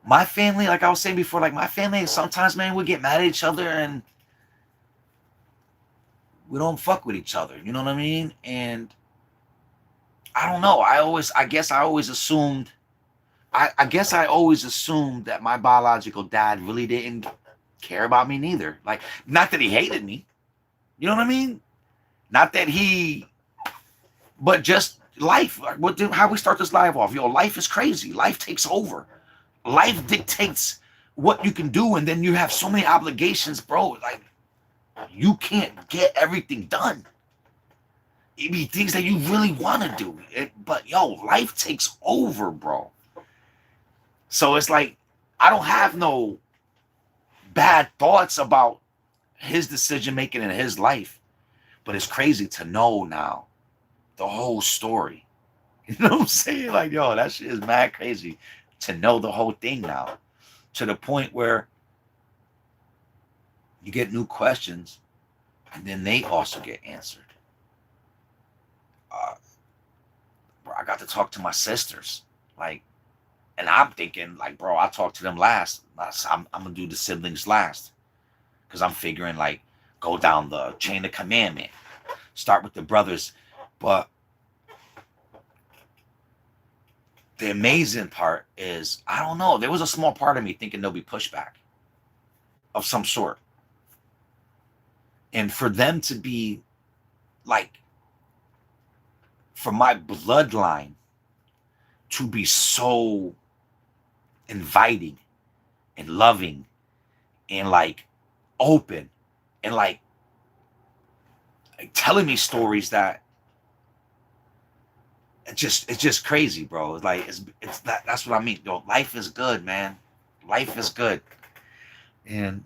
my family, like I was saying before, like my family sometimes, man, we get mad at each other and we don't fuck with each other. You know what I mean? And I don't know. I guess I always assumed. I guess I always assumed that my biological dad really didn't care about me neither. Like, not that he hated me. You know what I mean? Not that he, but just life. Like, how we start this live off? Yo, life is crazy. Life takes over. Life dictates what you can do, and then you have so many obligations, bro. Like, you can't get everything done. It be things that you really want to do, but yo, life takes over, bro. So it's like I don't have no bad thoughts about his decision making in his life, but it's crazy to know now the whole story. You know what I'm saying? Like, yo, that shit is mad crazy to know the whole thing now, to the point where you get new questions and then they also get answered. Bro, I got to talk to my sisters, like, and I'm thinking, like, bro, I'll talk to them last. I'm gonna do the siblings last, because I'm figuring, like, go down the chain of commandment, start with the brothers. But the amazing part is, I don't know, there was a small part of me thinking there'll be pushback of some sort, and for them to be like, for my bloodline to be so inviting and loving and like open and like telling me stories that it's just crazy, bro. Like it's that's what I mean. Yo, life is good, man. Life is good. And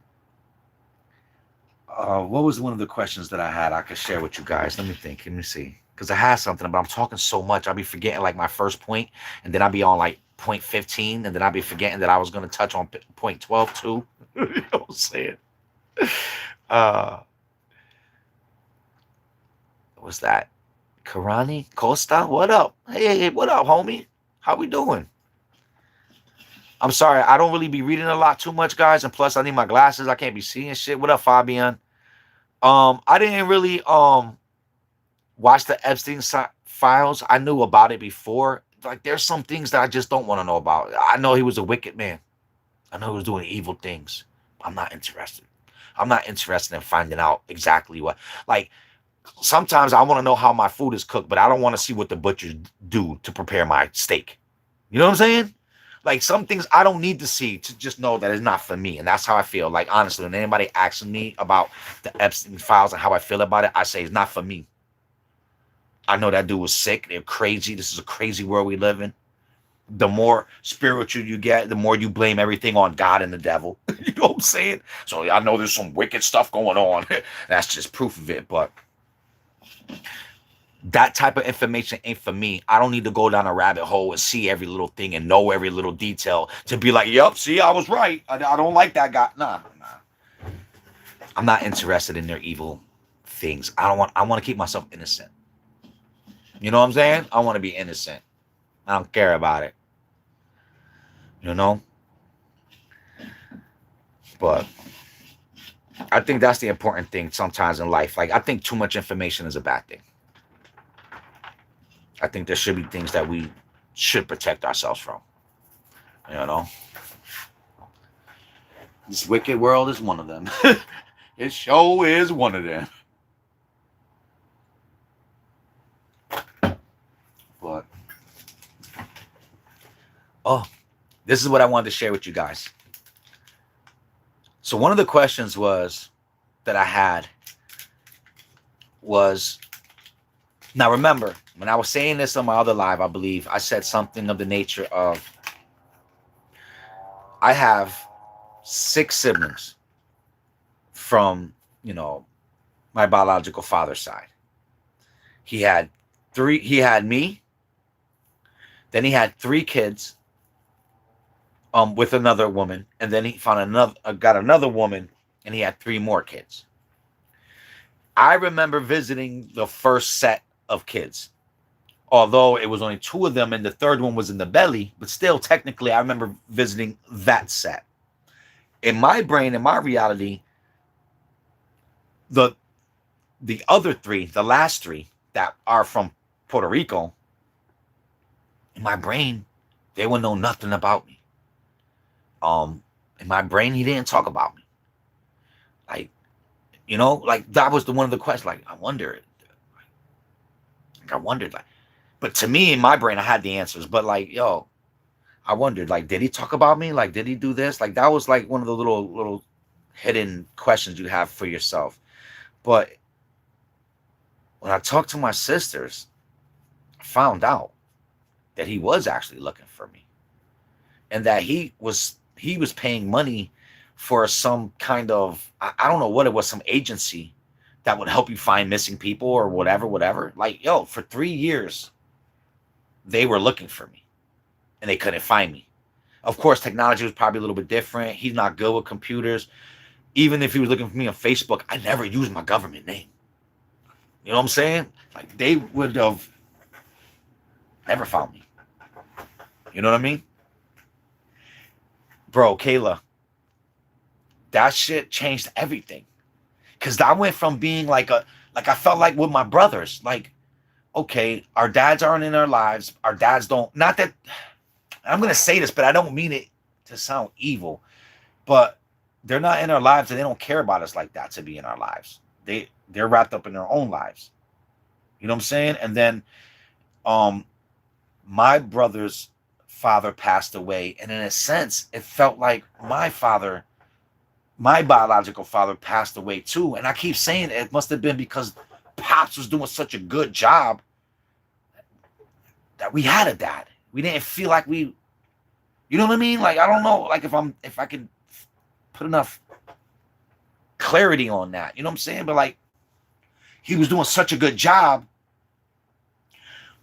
what was one of the questions that I had I could share with you guys? Let me think. Let me see. Because I had something, but I'm talking so much, I'll be forgetting like my first point, and then I'll be on like point 15, and then I'll be forgetting that I was going to touch on point 12 too. You know what I'm saying? Uh, what's that? Karani Costa? What up? Hey, what up, homie? How we doing? I'm sorry, I don't really be reading a lot too much, guys, and plus I need my glasses. I can't be seeing shit. What up, Fabian? I didn't really watch the Epstein files. I knew about it before. Like, there's some things that I just don't want to know about. I know he was a wicked man. I know he was doing evil things. I'm not interested. I'm not interested in finding out exactly what. Like, sometimes I want to know how my food is cooked, but I don't want to see what the butchers do to prepare my steak. You know what I'm saying? Like, some things I don't need to see to just know that it's not for me. And that's how I feel. Like, honestly, when anybody asks me about the Epstein files and how I feel about it, I say it's not for me. I know that dude was sick. They're crazy. This is a crazy world we live in. The more spiritual you get, the more you blame everything on God and the devil. You know what I'm saying? So I know there's some wicked stuff going on. That's just proof of it. But that type of information ain't for me. I don't need to go down a rabbit hole and see every little thing and know every little detail to be like, yep, see, I was right. I don't like that guy. Nah. I'm not interested in their evil things. I want to keep myself innocent. You know what I'm saying? I want to be innocent. I don't care about it. You know? But I think that's the important thing sometimes in life. Like, I think too much information is a bad thing. I think there should be things that we should protect ourselves from. You know? This wicked world is one of them. It sure is one of them. But, this is what I wanted to share with you guys. So one of the questions that I had was, now remember, when I was saying this on my other live, I believe I said something of the nature of, I have 6 siblings from, my biological father's side. He had me, then he had 3 kids with another woman, and then he got another woman, and he had 3 more kids. I remember visiting the first set of kids, although it was only 2 of them and the third one was in the belly, but still technically I remember visiting that set. In my brain, in my reality, the other 3, the last 3 that are from Puerto Rico, in my brain, they would know nothing about me. In my brain, he didn't talk about me. Like, like that was one of the questions. Like, I wondered, like, but to me, in my brain, I had the answers. But like, I wondered, like, did he talk about me? Like, did he do this? Like, that was like one of the little hidden questions you have for yourself. But when I talked to my sisters, I found out that he was actually looking for me, and that he was paying money for some kind of, I don't know what it was, some agency that would help you find missing people or whatever. Like, for 3 years, they were looking for me and they couldn't find me. Of course, technology was probably a little bit different. He's not good with computers. Even if he was looking for me on Facebook, I never used my government name. You know what I'm saying? Like, they would have never found me. You know what I mean? Bro, Kayla, that shit changed everything. Because I went from being like I felt like with my brothers, like, okay, our dads aren't in our lives. Our dads don't, not that, I'm going to say this, but I don't mean it to sound evil, but they're not in our lives and they don't care about us like that to be in our lives. They're wrapped up in their own lives. You know what I'm saying? And then my brother's father passed away, and in a sense, it felt like my biological father passed away too. And I keep saying it must have been because Pops was doing such a good job that we had a dad. We didn't feel like you know what I mean? Like, I don't know, like if I could put enough clarity on that, you know what I'm saying? But like, he was doing such a good job.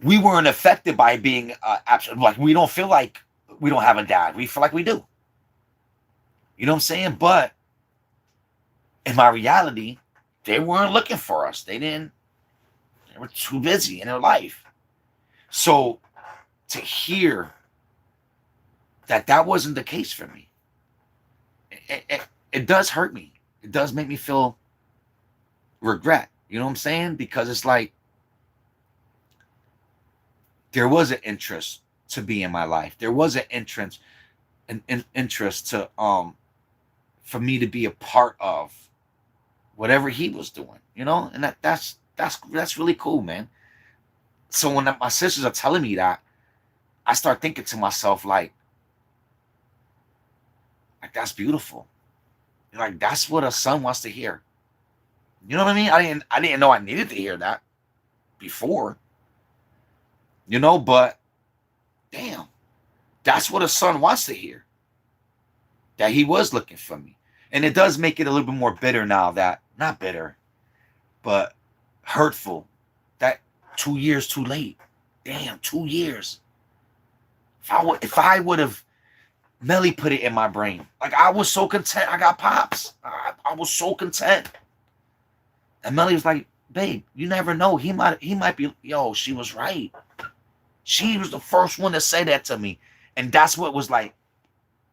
We weren't affected by being absolute. Like, we don't feel like we don't have a dad. We feel like we do. You know what I'm saying? But in my reality, they weren't looking for us. They were too busy in their life. So to hear that wasn't the case for me. It does hurt me. It does make me feel regret. You know what I'm saying? Because it's like there was an interest to be in my life. There was an interest to for me to be a part of whatever he was doing. You know, and that's really cool, man. So when my sisters are telling me that, I start thinking to myself like that's beautiful. Like that's what a son wants to hear. You know what I mean? I didn't know I needed to hear that before. You know, but damn, that's what a son wants to hear. That he was looking for me. And it does make it a little bit more bitter now that, not bitter, but hurtful. That 2 years too late. Damn, 2 years. If I would have Melly put it in my brain. Like I was so content. I got pops. I was so content. And Melly was like, babe, you never know. He might be, yo, she was right. She was the first one to say that to me. And that's what was like,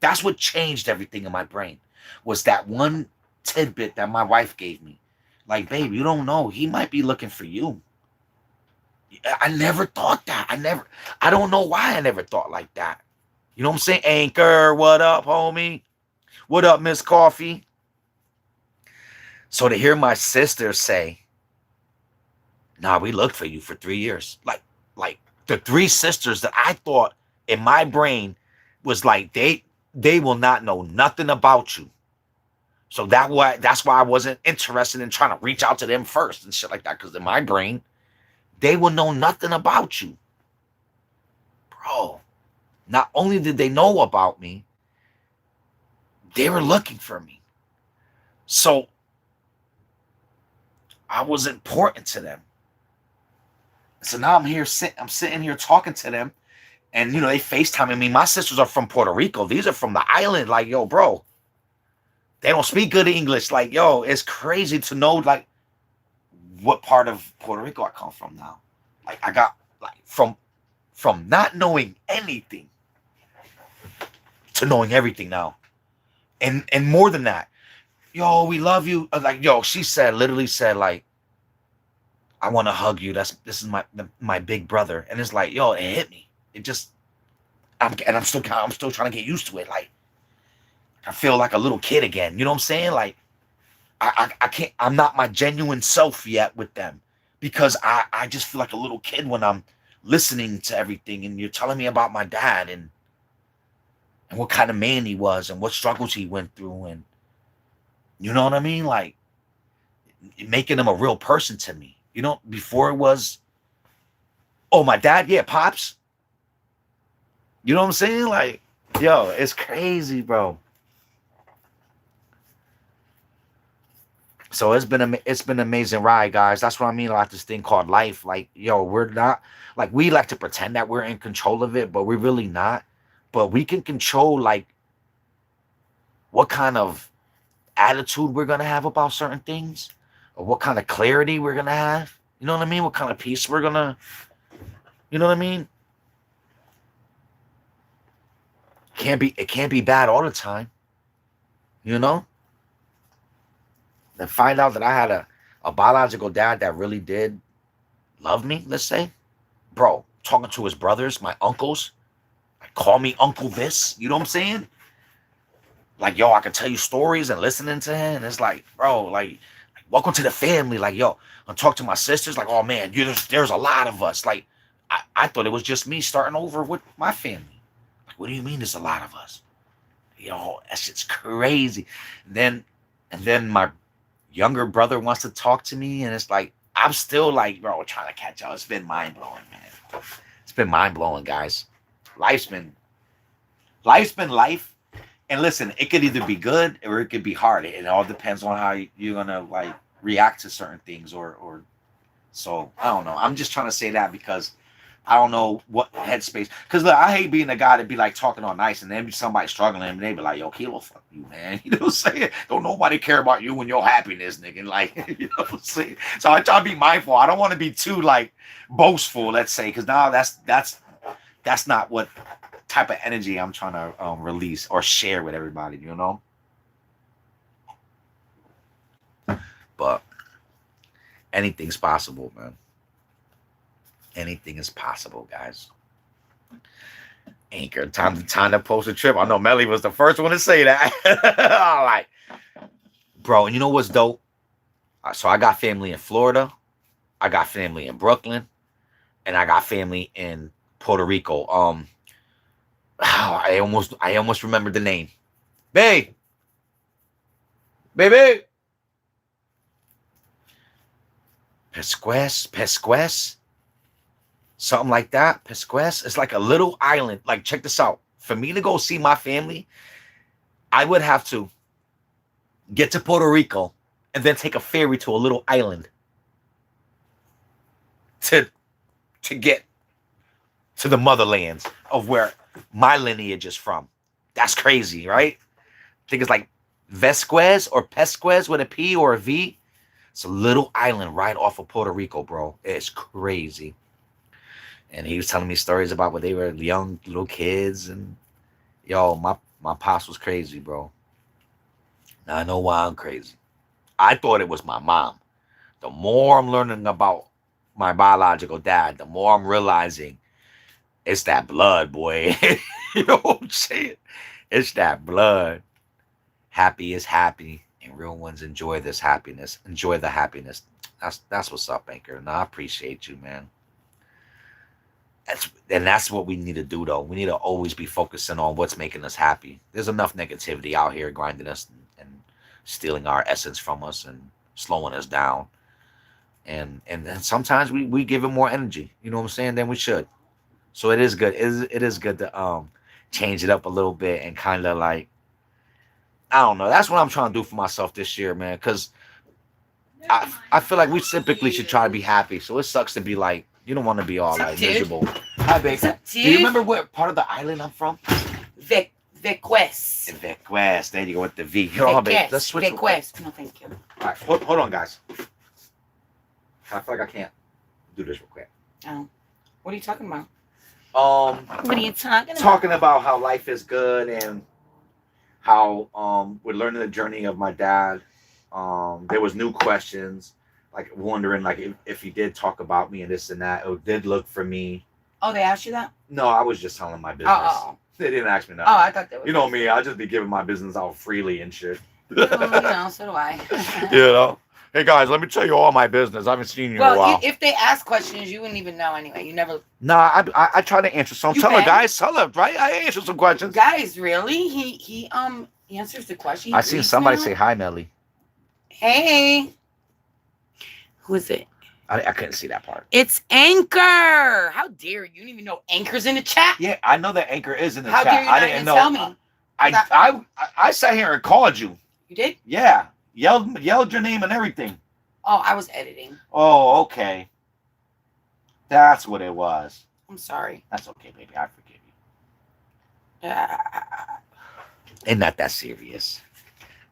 that's what changed everything in my brain. Was that one tidbit that my wife gave me. Like, babe, you don't know. He might be looking for you. I never thought that. I don't know why I never thought like that. You know what I'm saying? Anchor, what up, homie? What up, Miss Coffee? So to hear my sister say, nah, we looked for you for 3 years. Like the three sisters that I thought in my brain was like, they will not know nothing about you. So that's why I wasn't interested in trying to reach out to them first and shit like that. Because in my brain, they will know nothing about you. Bro, not only did they know about me, they were looking for me. So I was important to them. So now I'm sitting here talking to them. And, you know, they FaceTiming me. My sisters are from Puerto Rico. These are from the island. Like, yo, bro, they don't speak good English. Like, yo, it's crazy to know, like, what part of Puerto Rico I come from now. Like, I got, like, from not knowing anything to knowing everything now. And more than that, yo, we love you. Like, yo, she literally said, like, I want to hug you. This is my big brother. And it's like, yo, it hit me. It just, I'm still trying to get used to it. Like, I feel like a little kid again. You know what I'm saying? Like, I can't, I'm not my genuine self yet with them because I just feel like a little kid when I'm listening to everything and you're telling me about my dad and what kind of man he was and what struggles he went through. And you know what I mean? Like, making him a real person to me. You know, before it was, oh, my dad, yeah, Pops. You know what I'm saying? Like, yo, it's crazy, bro. So it's been an amazing ride, guys. That's what I mean about this thing called life. Like, yo, we're not, like, we like to pretend that we're in control of it, but we're really not. But we can control, like, what kind of attitude we're gonna have about certain things, or what kind of clarity we're gonna have. You know what I mean? What kind of peace we're gonna, you know what I mean? It can't be bad all the time. You know? Then find out that I had a biological dad that really did love me, let's say. Bro, talking to his brothers, my uncles, like, call me Uncle this, you know what I'm saying? Like, yo, I can tell you stories and listening to him, and it's like, bro, like welcome to the family. Like, yo, I talk to my sisters, like, oh man, there's a lot of us. Like, I thought it was just me starting over with my family. Like, what do you mean there's a lot of us? Yo, that shit's crazy. And then my younger brother wants to talk to me, and it's like, I'm still like, bro, trying to catch up. It's been mind-blowing, man. It's been mind-blowing, guys. Life's been life. And listen, it could either be good or it could be hard. It all depends on how you're gonna, like, react to certain things, or so I don't know. I'm just trying to say that because I don't know what headspace. Because look, I hate being the guy that be like talking all nice and then be somebody struggling and they be like, yo, Kilo, fuck you, man. You know what I'm saying? Don't nobody care about you and your happiness, nigga. Like, you know what I'm saying? So I try to be mindful. I don't want to be too, like, boastful, let's say, because now that's not what type of energy I'm trying to release or share with everybody, you know. But anything's possible, man. Anything is possible, guys. Anchor, time to post a trip. I know Melly was the first one to say that. All right, bro. And you know what's dope? So I got family in Florida, I got family in Brooklyn, and I got family in Puerto Rico. I almost remembered the name. Baby. Pesquez, something like that. Pesquez. It's like a little island. Like, check this out. For me to go see my family, I would have to get to Puerto Rico and then take a ferry to a little island to get to the motherlands of where my lineage is from. That's crazy, right? I think it's like Vesquez or Pesquez with a P or a V. It's a little island right off of Puerto Rico, bro. It's crazy. And he was telling me stories about when they were young little kids. And yo, my pops was crazy, bro. Now I know why I'm crazy. I thought it was my mom. The more I'm learning about my biological dad, the more I'm realizing it's that blood, boy. You know what I'm saying? It's that blood. Happy is happy, and real ones enjoy this happiness. Enjoy the happiness. That's what's up, Anchor. And I appreciate you, man. That's what we need to do, though. We need to always be focusing on what's making us happy. There's enough negativity out here grinding us and stealing our essence from us and slowing us down. And sometimes we give it more energy, you know what I'm saying, than we should. So it is good. It is good to change it up a little bit and kind of like, I don't know. That's what I'm trying to do for myself this year, man. Because I feel like we typically should try to be happy. So it sucks to be like, you don't want to be all like miserable. Hi, babe. Do you remember what part of the island I'm from? Vequez. Vequez. There you go with the V. Here, on, babe. Let's switch. Vequez. No, thank you. All right, hold on, guys. I feel like I can't do this real quick. Oh, what are you talking about? What are you talking about? Talking about how life is good and how we're learning the journey of my dad. There was new questions, like wondering like if he did talk about me and this and that, or did look for me. Oh, they asked you that? No, I was just telling my business. Oh. They didn't ask me nothing. Oh, I thought they were. You know me, I'll just be giving my business out freely and shit. You know, so do I. You know? Hey guys, let me tell you all my business. I haven't seen you in a while. If they ask questions, you wouldn't even know anyway. You never. Nah, I try to answer some. Tell her, guys. Tell her, right? I answer some questions. Guys, really? He answers the question. I seen somebody say hi, Melly. Hey. Who is it? I couldn't see that part. It's Anchor. How dare you? You don't even know Anchor's in the chat? Yeah, I know that Anchor is in the chat. How dare you not even tell me? I sat here and called you. You did? Yeah. Yelled your name and everything. Oh, I was editing. Oh, okay. That's what it was. I'm sorry. That's okay, baby. I forgive you. It's not that serious.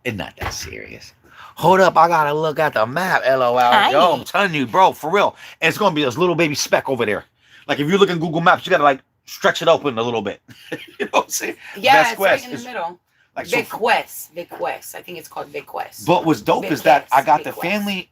It's not that serious. Hold up, I gotta look at the map, LOL. Hi. Yo, I'm telling you, bro, for real. And it's gonna be this little baby speck over there. Like if you look in Google Maps, you gotta like stretch it open a little bit. You know what I'm saying? Yeah, it's right in the middle. Like Vequez. I think it's called Vequez. But what's dope is that I got the family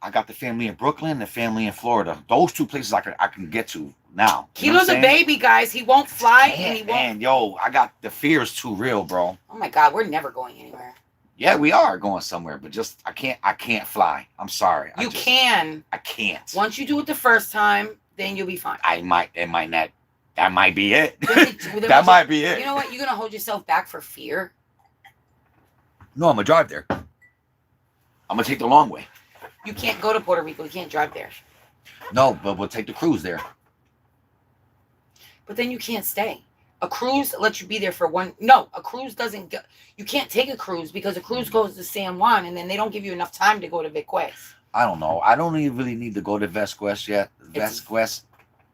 in Brooklyn, the family in Florida. Those two places I can get to now. Kilo's a baby, guys. He won't fly and he won't. Man, yo, I got the fears too real, bro. Oh my God, we're never going anywhere. Yeah, we are going somewhere, but just I can't fly. I'm sorry. You can. I can't. Once you do it the first time, then you'll be fine. It might not. That might be it. Then That might be it. You know what? You're gonna hold yourself back for fear. No, I'm gonna drive there. I'm gonna take the long way. You can't go to Puerto Rico. You can't drive there. No, but we'll take the cruise there. But then you can't stay. A cruise lets you be there for one. No, a cruise doesn't go. You can't take a cruise because a cruise goes to San Juan and then they don't give you enough time to go to Vequez. I don't know. I don't even really need to go to Vesquez yet. Vesquez,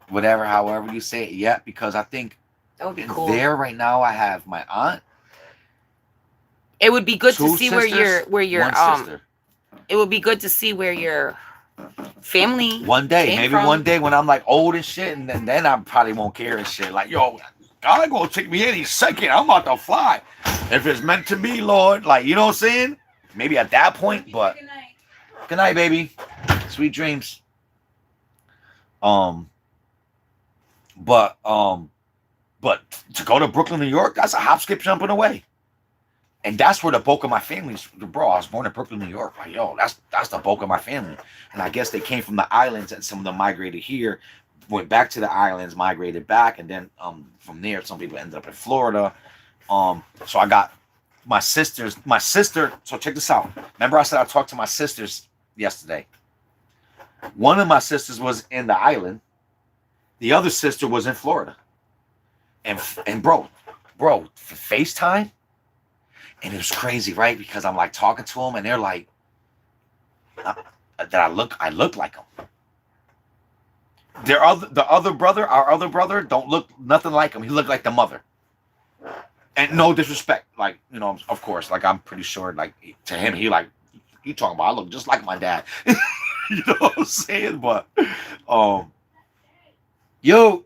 whatever, however you say it yet, because I think that would be cool. There right now I have my aunt. It would be good to see sisters, where your sister. It would be good to see where your family one day, maybe from. One day when I'm like old and shit, and then I probably won't care and shit. Like, yo, God gonna take me any second. I'm about to fly. If it's meant to be, Lord. Like, you know what I'm saying? Maybe at that point, but good night, baby. Sweet dreams. Um, but um, but to go to Brooklyn, New York, that's a hop, skip, jumping away. And that's where the bulk of my family's. Bro, I was born in Brooklyn, New York. Like, yo, that's the bulk of my family. And I guess they came from the islands, and some of them migrated here, went back to the islands, migrated back, and then from there, some people ended up in Florida. So I got my sisters. My sister. So check this out. Remember, I said I talked to my sisters yesterday. One of my sisters was in the island. The other sister was in Florida. And bro, for FaceTime. And it was crazy, right? Because I'm like talking to them, and they're like, that I look like them. Our other brother, don't look nothing like him. He looked like the mother. And no disrespect, like, you know, of course, like I'm pretty sure, like to him, he like, you talking about, I look just like my dad. You know what I'm saying? But, yo.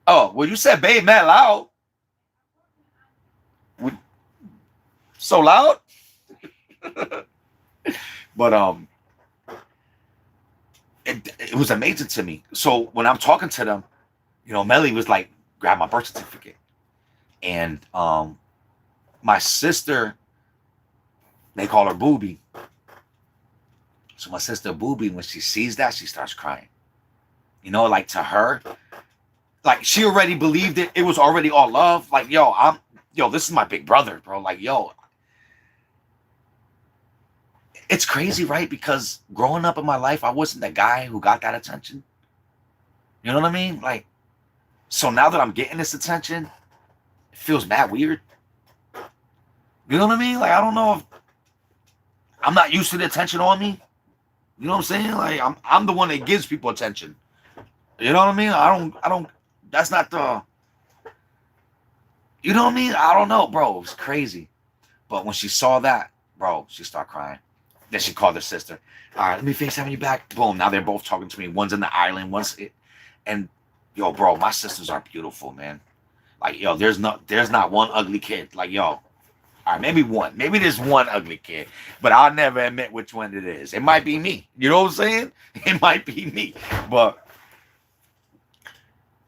Oh, well, you said babe mad loud. So loud. But it was amazing to me. So when I'm talking to them, you know, Melly was like, grab my birth certificate. And my sister, they call her Booby. So my sister Booby, when she sees that, she starts crying. You know, like to her, like she already believed it. It was already all love. Like, yo, this is my big brother, bro. Like, yo. It's crazy, right? Because growing up in my life, I wasn't the guy who got that attention. You know what I mean? Like, so now that I'm getting this attention, it feels mad weird. You know what I mean? Like, I don't know if I'm not used to the attention on me. You know what I'm saying? Like, I'm the one that gives people attention. You know what I mean? I don't, that's not the, you know what I mean? I don't know, bro. It was crazy. But when she saw that, bro, she started crying. Then she called her sister. All right, let me FaceTime you back. Boom. Now they're both talking to me. One's in the island. And yo, bro, my sisters are beautiful, man. Like, yo, there's not one ugly kid. Like, yo, all right, maybe one. Maybe there's one ugly kid, but I'll never admit which one it is. It might be me. You know what I'm saying? It might be me. But,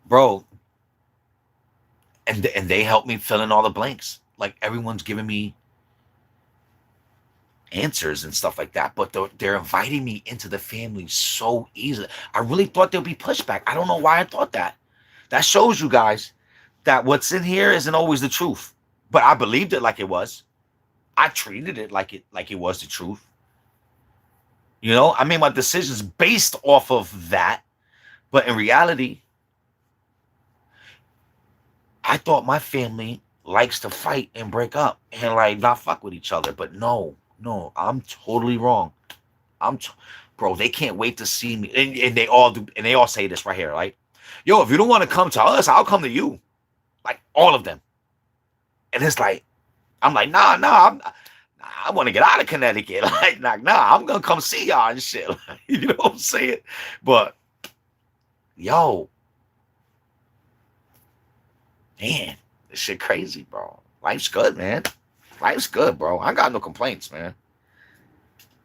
bro, and they help me fill in all the blanks. Like, everyone's giving me answers and stuff like that, but they're inviting me into the family so easily. I really thought there'd be pushback. I don't know why I thought that. That shows you guys that what's in here isn't always the truth. But I believed it like it was. I treated it like it was the truth. You know, I made my decisions based off of that. But in reality, I thought my family likes to fight and break up and like not fuck with each other. But no, I'm totally wrong. Bro, they can't wait to see me. And they all do, and they all say this right here, like, yo, if you don't want to come to us, I'll come to you. Like, all of them. And it's like, I'm like, nah, I want to get out of Connecticut. Like, nah, I'm gonna come see y'all and shit. You know what I'm saying? But yo, man, this shit crazy, bro. Life's good, man. Life's good, bro. I got no complaints, man.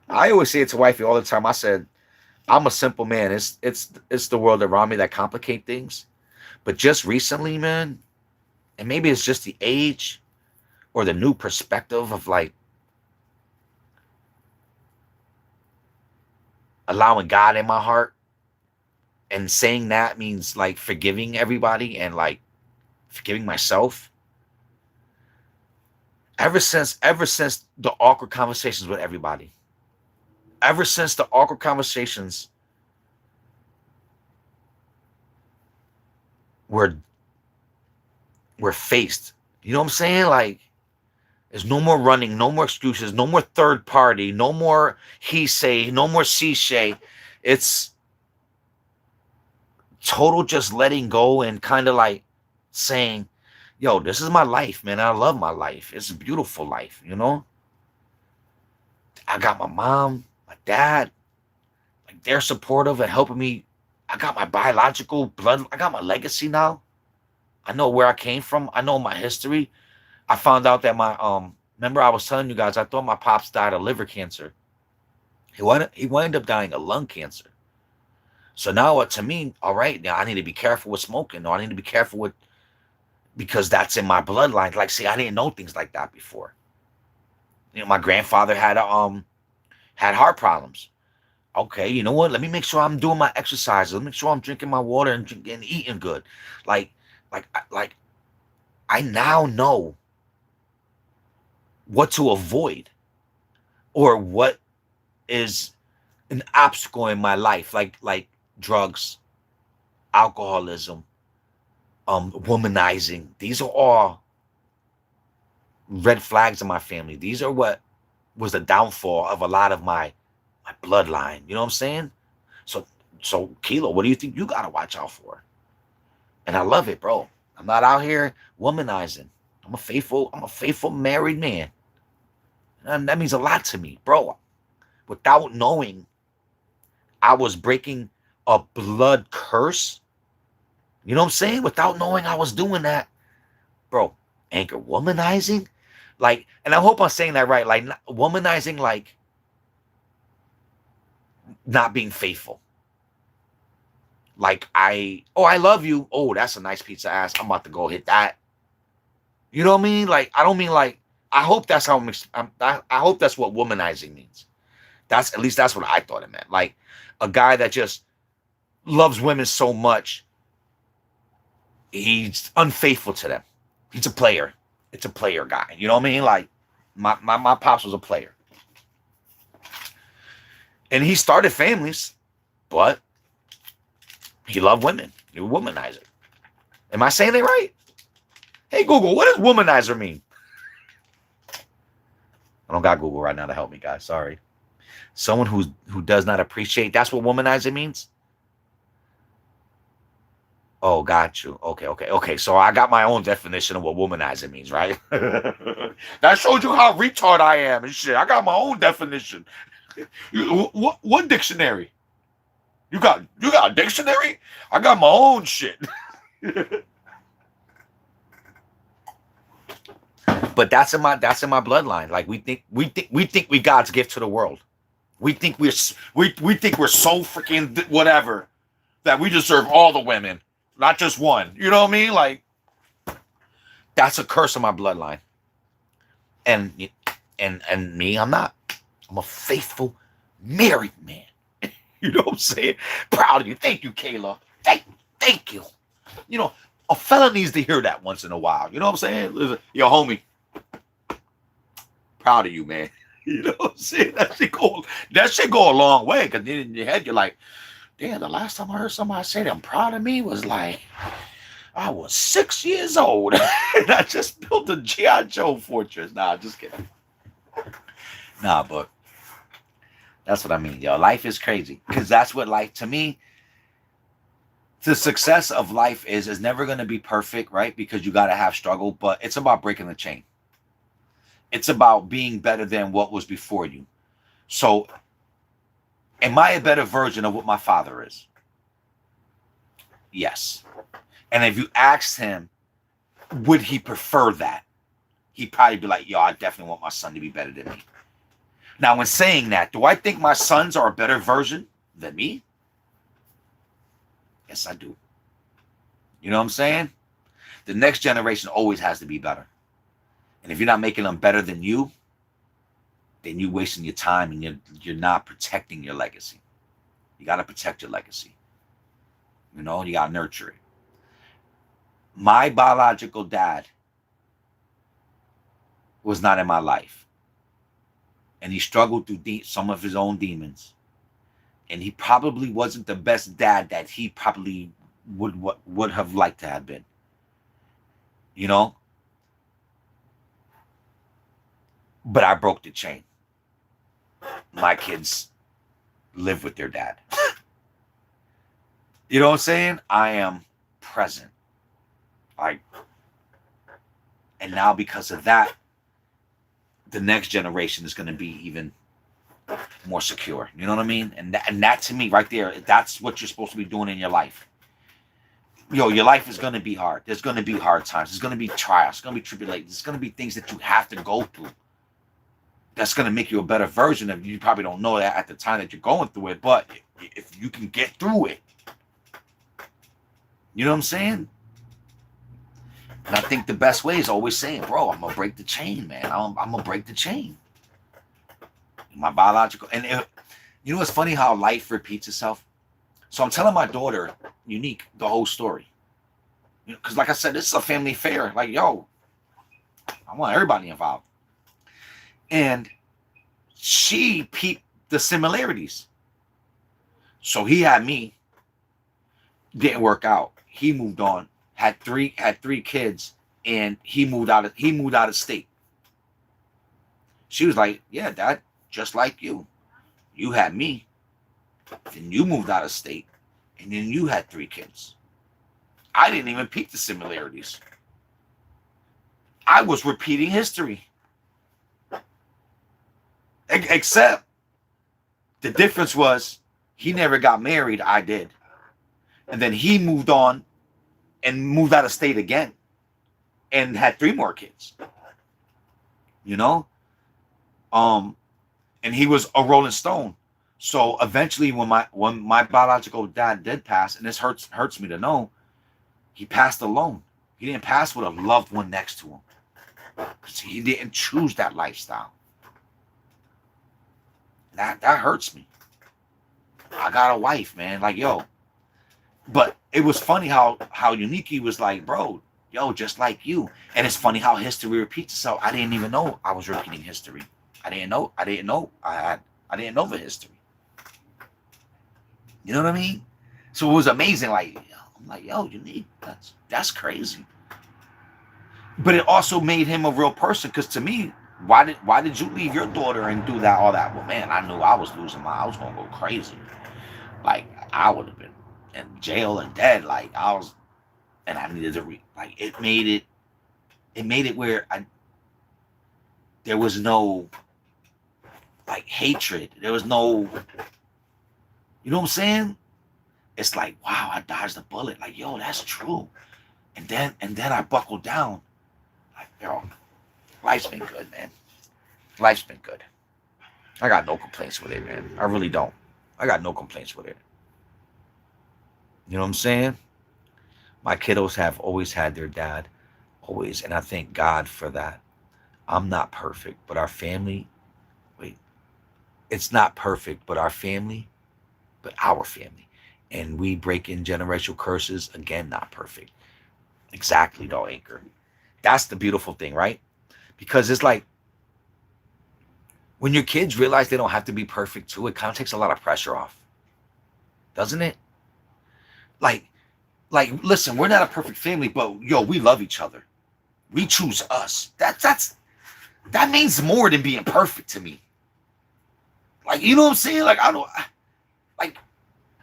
I always say it to wifey all the time. I said, I'm a simple man. It's the world around me that complicate things. But just recently, man, and maybe it's just the age or the new perspective of like allowing God in my heart. And saying that means like forgiving everybody and like forgiving myself. Ever since the awkward conversations with everybody, ever since the awkward conversations were faced, you know what I'm saying? Like, there's no more running, no more excuses, no more third party, no more he say, no more she say. It's total just letting go and kind of like saying, yo, this is my life, man. I love my life. It's a beautiful life, you know? I got my mom, my dad, like they're supportive and helping me I got my biological blood. I got my legacy now. I know where I came from. I know my history. I found out that my remember I was telling you guys I thought my pops died of liver cancer. He wound up dying of lung cancer. So now to me, all right, now I need to be careful with smoking. Or I need to be careful with because that's in my bloodline. Like, see, I didn't know things like that before. My grandfather had heart problems. Okay, you know what? Let me make sure I'm doing my exercises. Let me make sure I'm drinking my water and eating good. Like, like I now know what to avoid or what is an obstacle in my life, like drugs, alcoholism, womanizing. These are all red flags in my family. These are what was the downfall of a lot of my bloodline. You know what I'm saying? So Kilo, what do you think you gotta watch out for? And I love it, bro. I'm not out here womanizing. I'm a faithful married man. And that means a lot to me, bro. Without knowing I was breaking a blood curse. You know what I'm saying? Without knowing I was doing that, bro. Anchor womanizing, like, and I hope I'm saying that right. Like womanizing, like not being faithful. Like I love you. Oh, that's a nice pizza ass. I'm about to go hit that. You know what I mean? Like I don't mean like. I hope that's how I hope that's what womanizing means. That's at least that's what I thought it meant. Like a guy that just loves women so much, he's unfaithful to them. He's a player. It's a player guy. You know what I mean? Like my pops was a player. And he started families, but he loved women. He was a womanizer. Am I saying it right? Hey Google, what does womanizer mean? I don't got Google right now to help me, guys. Sorry. Someone who does not appreciate. That's what womanizer means? Oh, got you. Okay. So I got my own definition of what womanizer means, right? That showed you how retard I am and shit. I got my own definition. What dictionary? You got a dictionary? I got my own shit. But that's in my bloodline. Like we think we God's gift to the world. We think we think we're so freaking whatever that we deserve all the women, not just one. You know what I mean? Like that's a curse of my bloodline. And me, I'm not. I'm a faithful married man. You know what I'm saying? Proud of you. Thank you, Kayla. Thank you. You know, a fella needs to hear that once in a while. You know what I'm saying? Yo, homie. Proud of you, man. You know what I'm saying? That shit go a long way. Because then in your head, you're like, damn, the last time I heard somebody say that I'm proud of me was like, I was 6 years old. And I just built a G.I. Joe fortress. Nah, just kidding. Nah, but that's what I mean, yo. Life is crazy. Because that's what life, to me, the success of life is never going to be perfect, right? Because you got to have struggle. But it's about breaking the chain. It's about being better than what was before you. So, am I a better version of what my father is? Yes. And if you asked him, would he prefer that? He'd probably be like, yo, I definitely want my son to be better than me. Now, when saying that, do I think my sons are a better version than me? Yes, I do. You know what I'm saying? The next generation always has to be better. And if you're not making them better than you, then you're wasting your time and you're not protecting your legacy. You got to protect your legacy. You know, you got to nurture it. My biological dad was not in my life. And he struggled through some of his own demons. And he probably wasn't the best dad that he probably would have liked to have been. You know? But I broke the chain. My kids live with their dad. You know what I'm saying? I am present. And now because of that, the next generation is going to be even more secure. You know what I mean? And that to me right there, that's what you're supposed to be doing in your life. Your life is gonna be hard. There's gonna be hard times. There's gonna be trials. There's gonna be tribulations. There's gonna be things that you have to go through. That's gonna make you a better version of you. You probably don't know that at the time that you're going through it, but if you can get through it, you know what I'm saying? And I think the best way is always saying, bro, I'm gonna break the chain, man. I'm gonna break the chain. My biological, and you know what's funny how life repeats itself. So I'm telling my daughter, Unique, the whole story. Because like I said, this is a family affair. Like, yo, I want everybody involved. And she peeped the similarities. So he had me, didn't work out. He moved on, had three kids, and he moved out of state. She was like, yeah, Dad, just like you. You had me. Then you moved out of state, and then you had 3 kids. I didn't even peep the similarities. I was repeating history. Except the difference was he never got married, I did. And then he moved on and moved out of state again and had 3 more kids. You know? And he was a Rolling Stone. So eventually when my biological dad did pass, and this hurts me to know, he passed alone. He didn't pass with a loved one next to him. Because he didn't choose that lifestyle. That hurts me. I got a wife, man. Like, yo. But it was funny how Unique was like, bro, yo, just like you. And it's funny how history repeats itself. I didn't even know I was repeating history. I didn't know the history. You know what I mean? So it was amazing. Like, I'm like, yo, Unique, that's crazy. But it also made him a real person. Because to me, why did you leave your daughter and do that, all that? Well, man, I knew I was I was gonna go crazy. Like, I would have been in jail and dead. Like, and I needed to it made it where there was no hatred. There was no, you know what I'm saying? It's like, wow, I dodged a bullet. Like, yo, that's true. And then I buckled down. Like, yo, life's been good, man. Life's been good. I got no complaints with it, man. I really don't. I got no complaints with it. You know what I'm saying? My kiddos have always had their dad. Always. And I thank God for that. I'm not perfect, but our family, it's not perfect, but our family. And we break in generational curses. Again, not perfect. Exactly, though, Anchor. That's the beautiful thing, right? Because it's like, when your kids realize they don't have to be perfect too, it kind of takes a lot of pressure off. Doesn't it? Like, listen, we're not a perfect family, but yo, we love each other. We choose us. That means more than being perfect to me. Like, you know what I'm saying? Like,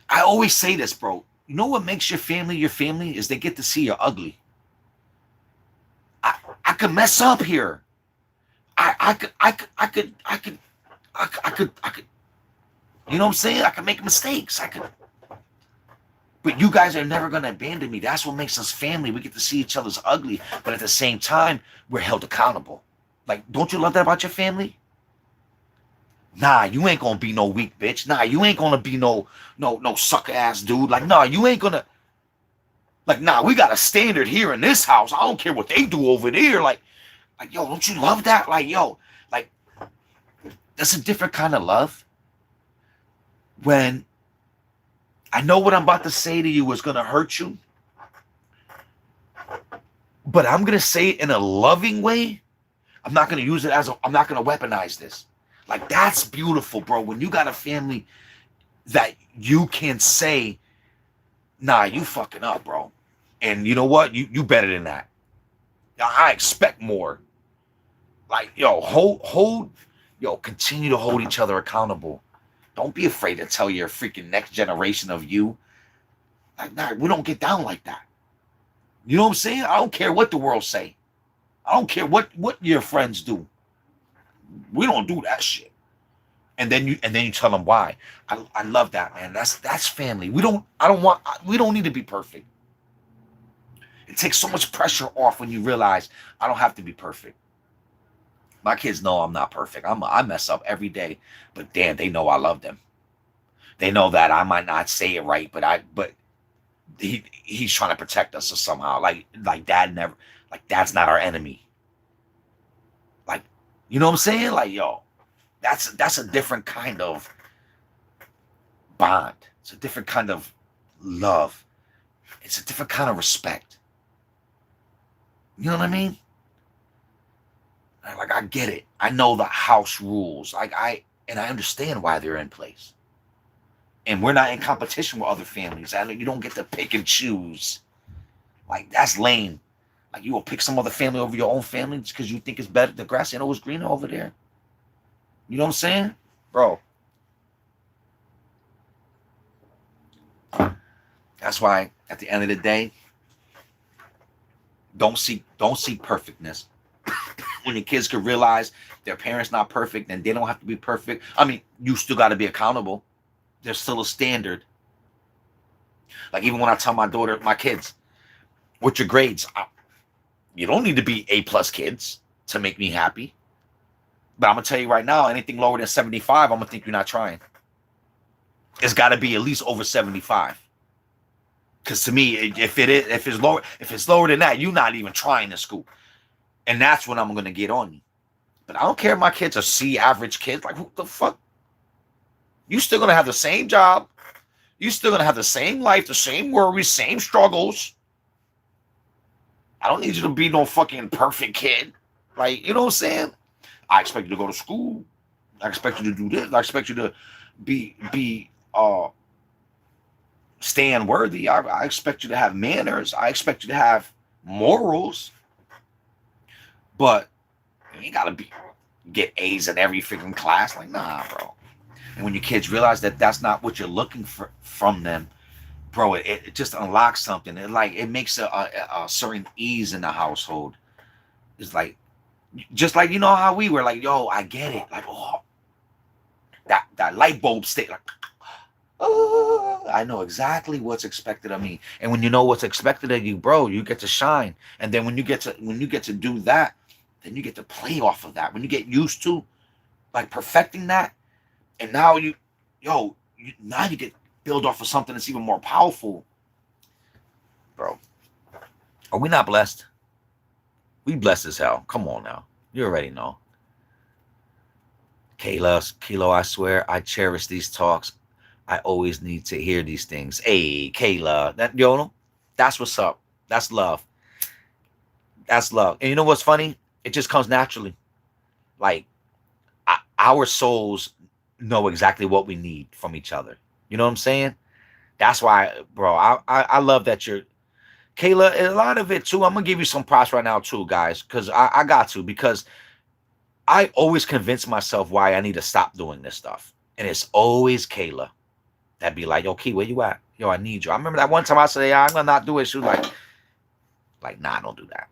I always say this, bro. You know what makes your family is they get to see you're ugly. I could mess up here. I could, you know what I'm saying? I could make mistakes. But you guys are never going to abandon me. That's what makes us family. We get to see each other's ugly, but at the same time, we're held accountable. Like, don't you love that about your family? Nah, you ain't gonna be no weak bitch. Nah, you ain't gonna be no sucker ass dude. Like, nah, you ain't gonna. Like, nah, we got a standard here in this house. I don't care what they do over there. Like, yo, don't you love that? Like, yo, like, that's a different kind of love. When I know what I'm about to say to you is gonna hurt you, but I'm gonna say it in a loving way. I'm not gonna use it I'm not gonna weaponize this. Like, that's beautiful, bro. When you got a family that you can say, nah, you fucking up, bro. And you know what? You better than that. I expect more. Like, yo, continue to hold each other accountable. Don't be afraid to tell your freaking next generation of you. Like, nah, we don't get down like that. You know what I'm saying? I don't care what the world say. I don't care what your friends do. We don't do that shit. and then you tell them why. I love that, man. That's family. We don't need to be perfect. It takes so much pressure off when you realize I don't have to be perfect. My kids know I'm not perfect. I mess up every day, but damn, they know I love them. They know that I might not say it right, but he's trying to protect us somehow. Like dad's not our enemy. Like, you know what I'm saying? Like, yo, that's a different kind of bond. It's a different kind of love. It's a different kind of respect. You know what I mean? Like, I get it. I know the house rules. And I understand why they're in place. And we're not in competition with other families. You don't get to pick and choose. Like, that's lame. Like, you will pick some other family over your own family just because you think it's better. The grass ain't always greener over there. You know what I'm saying? Bro. That's why, at the end of the day, don't seek perfectness. When your kids can realize their parents not perfect and they don't have to be perfect. I mean, you still got to be accountable. There's still a standard. Like, even when I tell my kids, what's your grades? You don't need to be A+ kids to make me happy. But I'm going to tell you right now, anything lower than 75, I'm going to think you're not trying. It's got to be at least over 75. Because to me, if it's lower than that, you're not even trying in school. And that's when I'm going to get on you. But I don't care if my kids are C average kids. Like, who the fuck? You still going to have the same job. You still going to have the same life, the same worries, same struggles. I don't need you to be no fucking perfect kid. Like, you know what I'm saying? I expect you to go to school. I expect you to do this. I expect you to be stand worthy. I expect you to have manners. I expect you to have morals. But you ain't gotta get A's in every freaking class. Like, nah, bro. And when your kids realize that that's not what you're looking for from them, bro, it just unlocks something. It makes a certain ease in the household. It's like, just like, you know how we were like, yo, I get it. Like, oh, that light bulb stay like, oh, I know exactly what's expected of me. And when you know what's expected of you, bro, you get to shine. And then when you get to do that, then you get to play off of that. When you get used to like perfecting that, and now now you get build off of something that's even more powerful, bro. Are we not blessed? We blessed as hell. Come on now, you already know. Kayla, I swear I cherish these talks. I always need to hear these things. Hey, Kayla, that's what's up. That's love. That's love. And you know what's funny? It just comes naturally. Like, our souls know exactly what we need from each other. You know what I'm saying? That's why, bro, I love that you're Kayla. And a lot of it too. I'm gonna give you some props right now too, guys, because I got to, because I always convince myself why I need to stop doing this stuff, and it's always Kayla that be like, "Yo, Key, where you at? Yo, I need you." I remember that one time I said, "Yeah, I'm gonna not do it." She was like, "Nah, don't do that."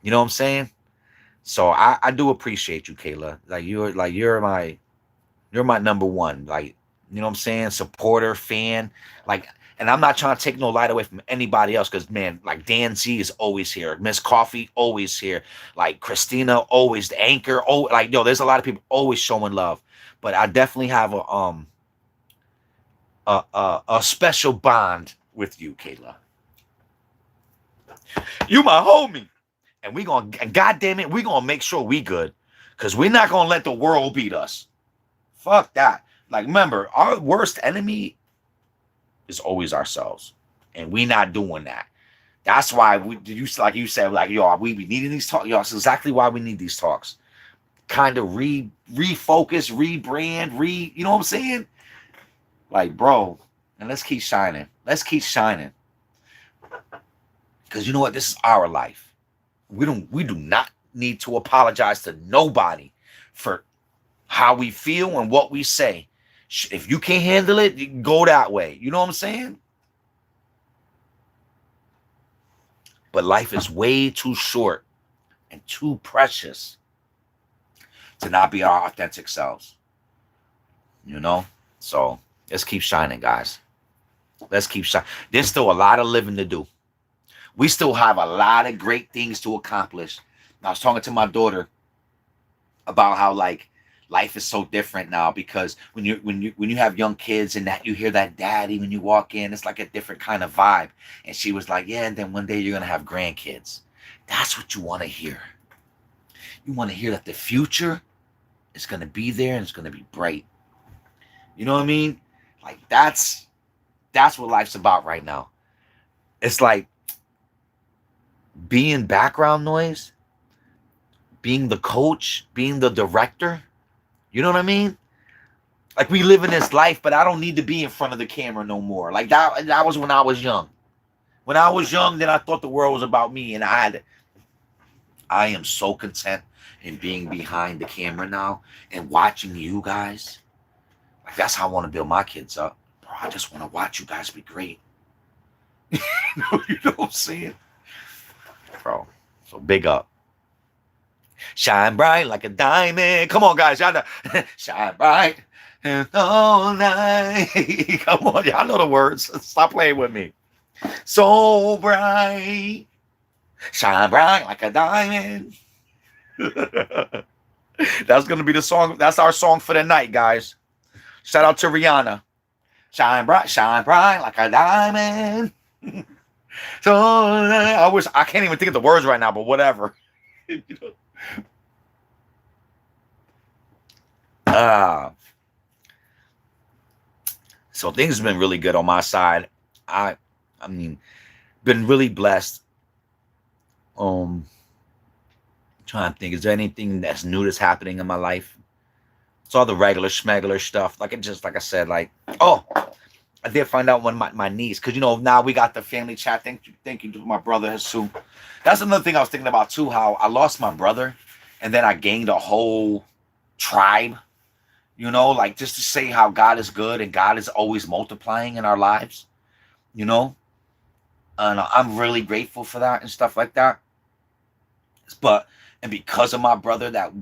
You know what I'm saying? So I do appreciate you, Kayla. You're my number one. Like, you know what I'm saying? Supporter, fan. Like, and I'm not trying to take no light away from anybody else, because, man, like, Dan Z is always here. Miss Coffee, always here. Like, Christina, always the anchor. Oh, like, yo, there's a lot of people always showing love. But I definitely have a special bond with you, Kayla. You my homie. And God damn it, we gonna make sure we good. Because we're not gonna let the world beat us. Fuck that. Like, remember, our worst enemy is always ourselves. And we not doing that. That's why like you said, like, yo, we be needing these talks. Yo, that's exactly why we need these talks. Kind of refocus, rebrand, you know what I'm saying? Like, bro, and let's keep shining. Let's keep shining. Because you know what? This is our life. We do not need to apologize to nobody for how we feel and what we say. If you can't handle it, you can go that way. You know what I'm saying? But life is way too short and too precious to not be our authentic selves. you know? So let's keep shining, guys. Let's keep shining. There's still a lot of living to do. We still have a lot of great things to accomplish. I was talking to my daughter about how like life is so different now because when you have young kids and that you hear that daddy when you walk in, it's like a different kind of vibe. And she was like, yeah, and then one day you're gonna have grandkids. That's what you want to hear. You want to hear that the future is gonna be there and it's gonna be bright. You know what I mean? Like that's what life's about right now. It's like being background noise, being the coach, being the director. You know what I mean? Like we live in this life, but I don't need to be in front of the camera no more. Like that was when I was young. When I was young, then I thought the world was about me, and I am so content in being behind the camera now and watching you guys. Like that's how I want to build my kids up. Bro, I just want to watch you guys be great. You know what I'm saying? Bro. So big up. Shine bright like a diamond. Come on, guys. Y'all know. Shine bright and all night. Come on, y'all know the words. Stop playing with me. So bright. Shine bright like a diamond. That's going to be the song. That's our song for the night, guys. Shout out to Rihanna. Shine bright like a diamond. So I can't even think of the words right now, but whatever. uh, so things have been really good on my side. I mean, been really blessed. Trying to think, is there anything that's new that's happening in my life? It's all the regular schmegular stuff. Like I said, like, oh, I did find out when my niece, because now we got the family chat. Thank you to my brother Jesus. That's another thing I was thinking about too, how I lost my brother and then I gained a whole tribe, like just to say how God is good and God is always multiplying in our lives, and I'm really grateful for that and stuff like that. And because of my brother that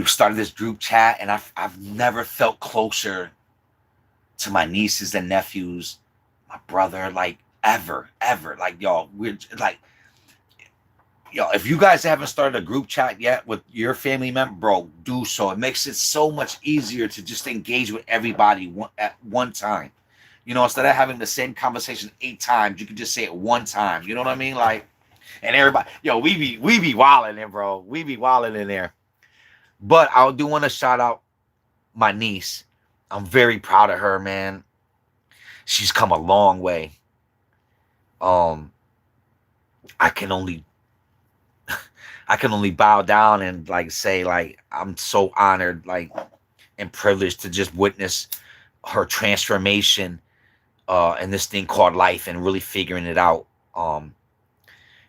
started this group chat, and I've never felt closer to my nieces and nephews, my brother, like ever, like y'all, we're like, if you guys haven't started a group chat yet with your family member, bro, do so. It makes it so much easier to just engage with everybody at one time. Instead of having the same conversation 8 times, you can just say it one time. You know what I mean? Like, and everybody, we be wilding in, bro. We be wilding in there. But I do want to shout out my niece. I'm very proud of her, man. She's come a long way. I can only bow down and like say like I'm so honored, like, and privileged to just witness her transformation in this thing called life and really figuring it out.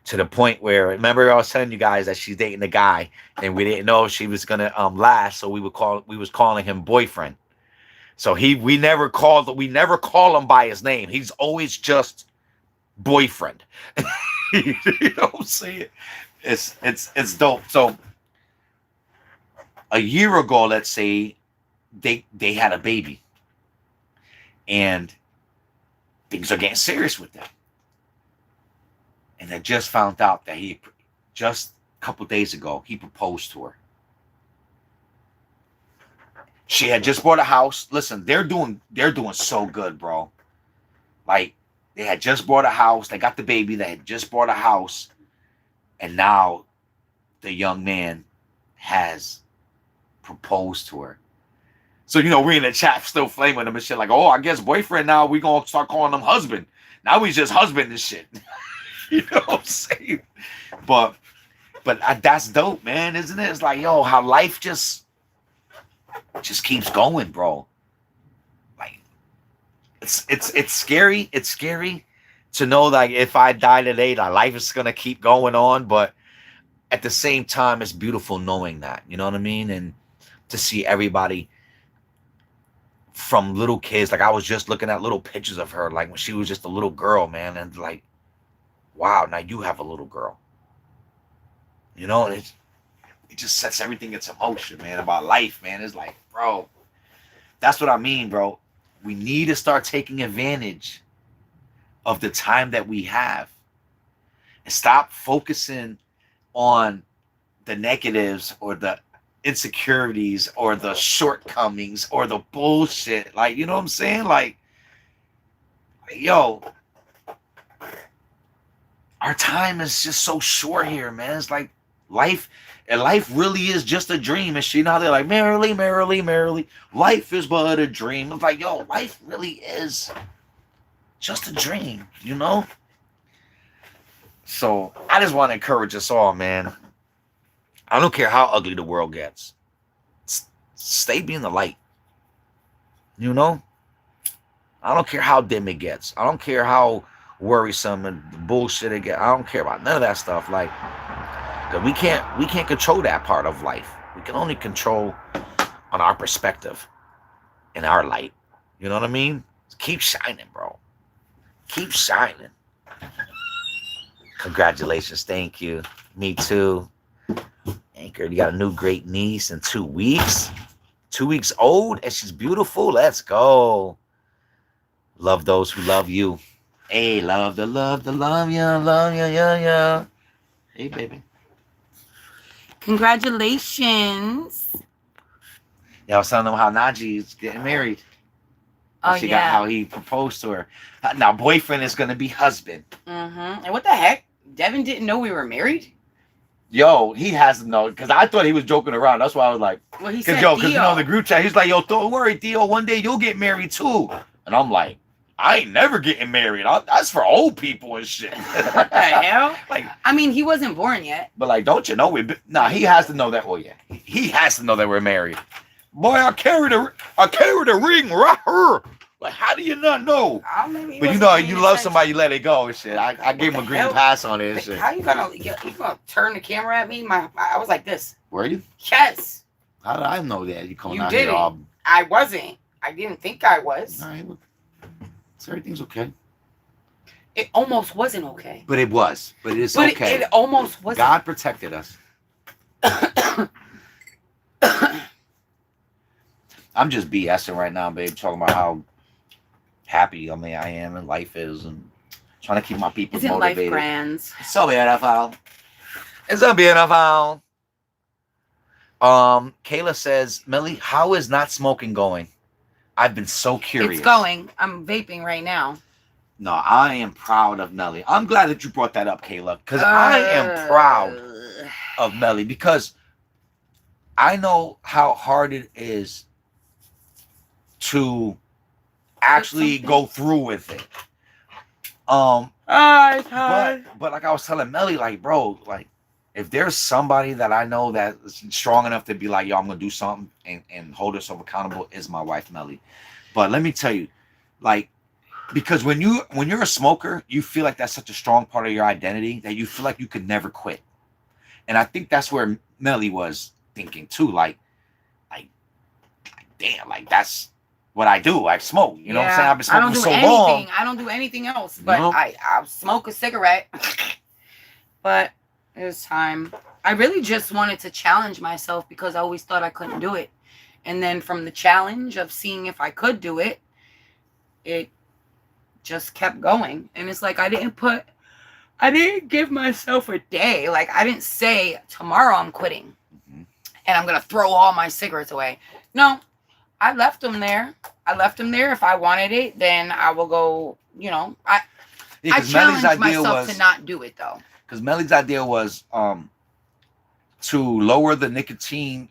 To the point where, remember I was telling you guys that she's dating a guy and we didn't know if she was gonna last, so we was calling him boyfriend. So we never call him by his name. He's always just boyfriend. You know what I'm saying? It's dope. So a year ago, let's say, they had a baby, and things are getting serious with them. And I just found out that just a couple days ago, he proposed to her. She had just bought a house. Listen, they're doing so good, bro. Like, they had just bought a house. They got the baby. They had just bought a house. And now the young man has proposed to her. So, we in the chat still flaming him and shit. Like, oh, I guess boyfriend now. We going to start calling him husband. Now he's just husband and shit. You know what I'm saying? But that's dope, man, isn't it? It's like, yo, how life just keeps going, bro. Like, it's scary. It's scary to know, like, if I die today, like, life is gonna keep going on. But at the same time, it's beautiful knowing that. You know what I mean? And to see everybody from little kids. Like, I was just looking at little pictures of her, like when she was just a little girl, man, and like, wow, now you have a little girl. And it just sets everything into motion, man, about life, man. It's like, bro, that's what I mean, bro. We need to start taking advantage of the time that we have and stop focusing on the negatives or the insecurities or the shortcomings or the bullshit. Like, you know what I'm saying? Like, yo, our time is just so short here, man. It's like life, and life really is just a dream. And shit, you know how they're like, merrily, merrily, merrily, life is but a dream. It's like, yo, life really is just a dream, you know? So I just want to encourage us all, man. I don't care how ugly the world gets. Stay being the light. You know? I don't care how dim it gets. I don't care how worrisome and bullshit it gets. I don't care about none of that stuff. Like, 'cause we can't control that part of life. We can only control on our perspective and our light. You know what I mean? Keep shining, bro. Keep shining. Congratulations. Thank you. Me too. Anchor, you got a new great niece in 2 weeks. 2 weeks old, and she's beautiful. Let's go. Love those who love you. Hey, love ya, yeah. Hey, baby. Congratulations. Yeah, I was telling them how Najee is getting married. Oh, she yeah. got how he proposed to her. Now, boyfriend is going to be husband. Mm-hmm. And what the heck? Devin didn't know we were married? Yo, he has to know, because I thought he was joking around. That's why I was like, Well, he said, because you Theo. know the group chat, he's like, yo, don't worry, Theo, one day you'll get married too. And I'm like, I ain't never getting married. That's for old people and shit. What the hell? Like, I mean, he wasn't born yet. but like, don't you know he has to know that. Well, yeah, he has to know that we're married. Boy, I carried a ring right here. Like, how do you not know? But you know, you love somebody, you let it go and shit. I gave him a green pass on it and shit. How you gonna turn the camera at me? I was like this. Were you? Yes. How did I know that? You coming You out didn't. here all... I wasn't. I didn't think I was. All right, look. So everything's okay. It almost wasn't okay. But it was. But it is But okay. it almost wasn't. God protected us. I'm just BSing right now, babe, talking about how happy I am and life is, and trying to keep my people Isn't motivated. life grand? It's so beautiful. It's so beautiful. Kayla says, Millie, how is not smoking going? I've been so curious. It's going. I'm vaping right now. No, I am proud of Melly. I'm glad that you brought that up, Kayla, because I am proud of Melly, because I know how hard it is to actually go through with it. But like I was telling Melly, like, bro, like, if there's somebody that I know that's strong enough to be like, yo, I'm gonna do something and hold herself accountable, is my wife, Melly. But let me tell you, like, because when you're a smoker, you feel like that's such a strong part of your identity that you feel like you could never quit. And I think that's where Melly was thinking too, like damn, like, that's what I do. I smoke. You know what I'm saying? I've been smoking for so long. I don't do anything else, but You know? I smoke a cigarette. But it was time. I really just wanted to challenge myself because I always thought I couldn't do it. And then from the challenge of seeing if I could do it, it just kept going. And it's like I didn't give myself a day. Like, I didn't say tomorrow I'm quitting and I'm going to throw all my cigarettes away. No, I left them there. If I wanted it, then I will go, you know. I challenged myself to not do it, though. Because Melly's idea was to lower the nicotine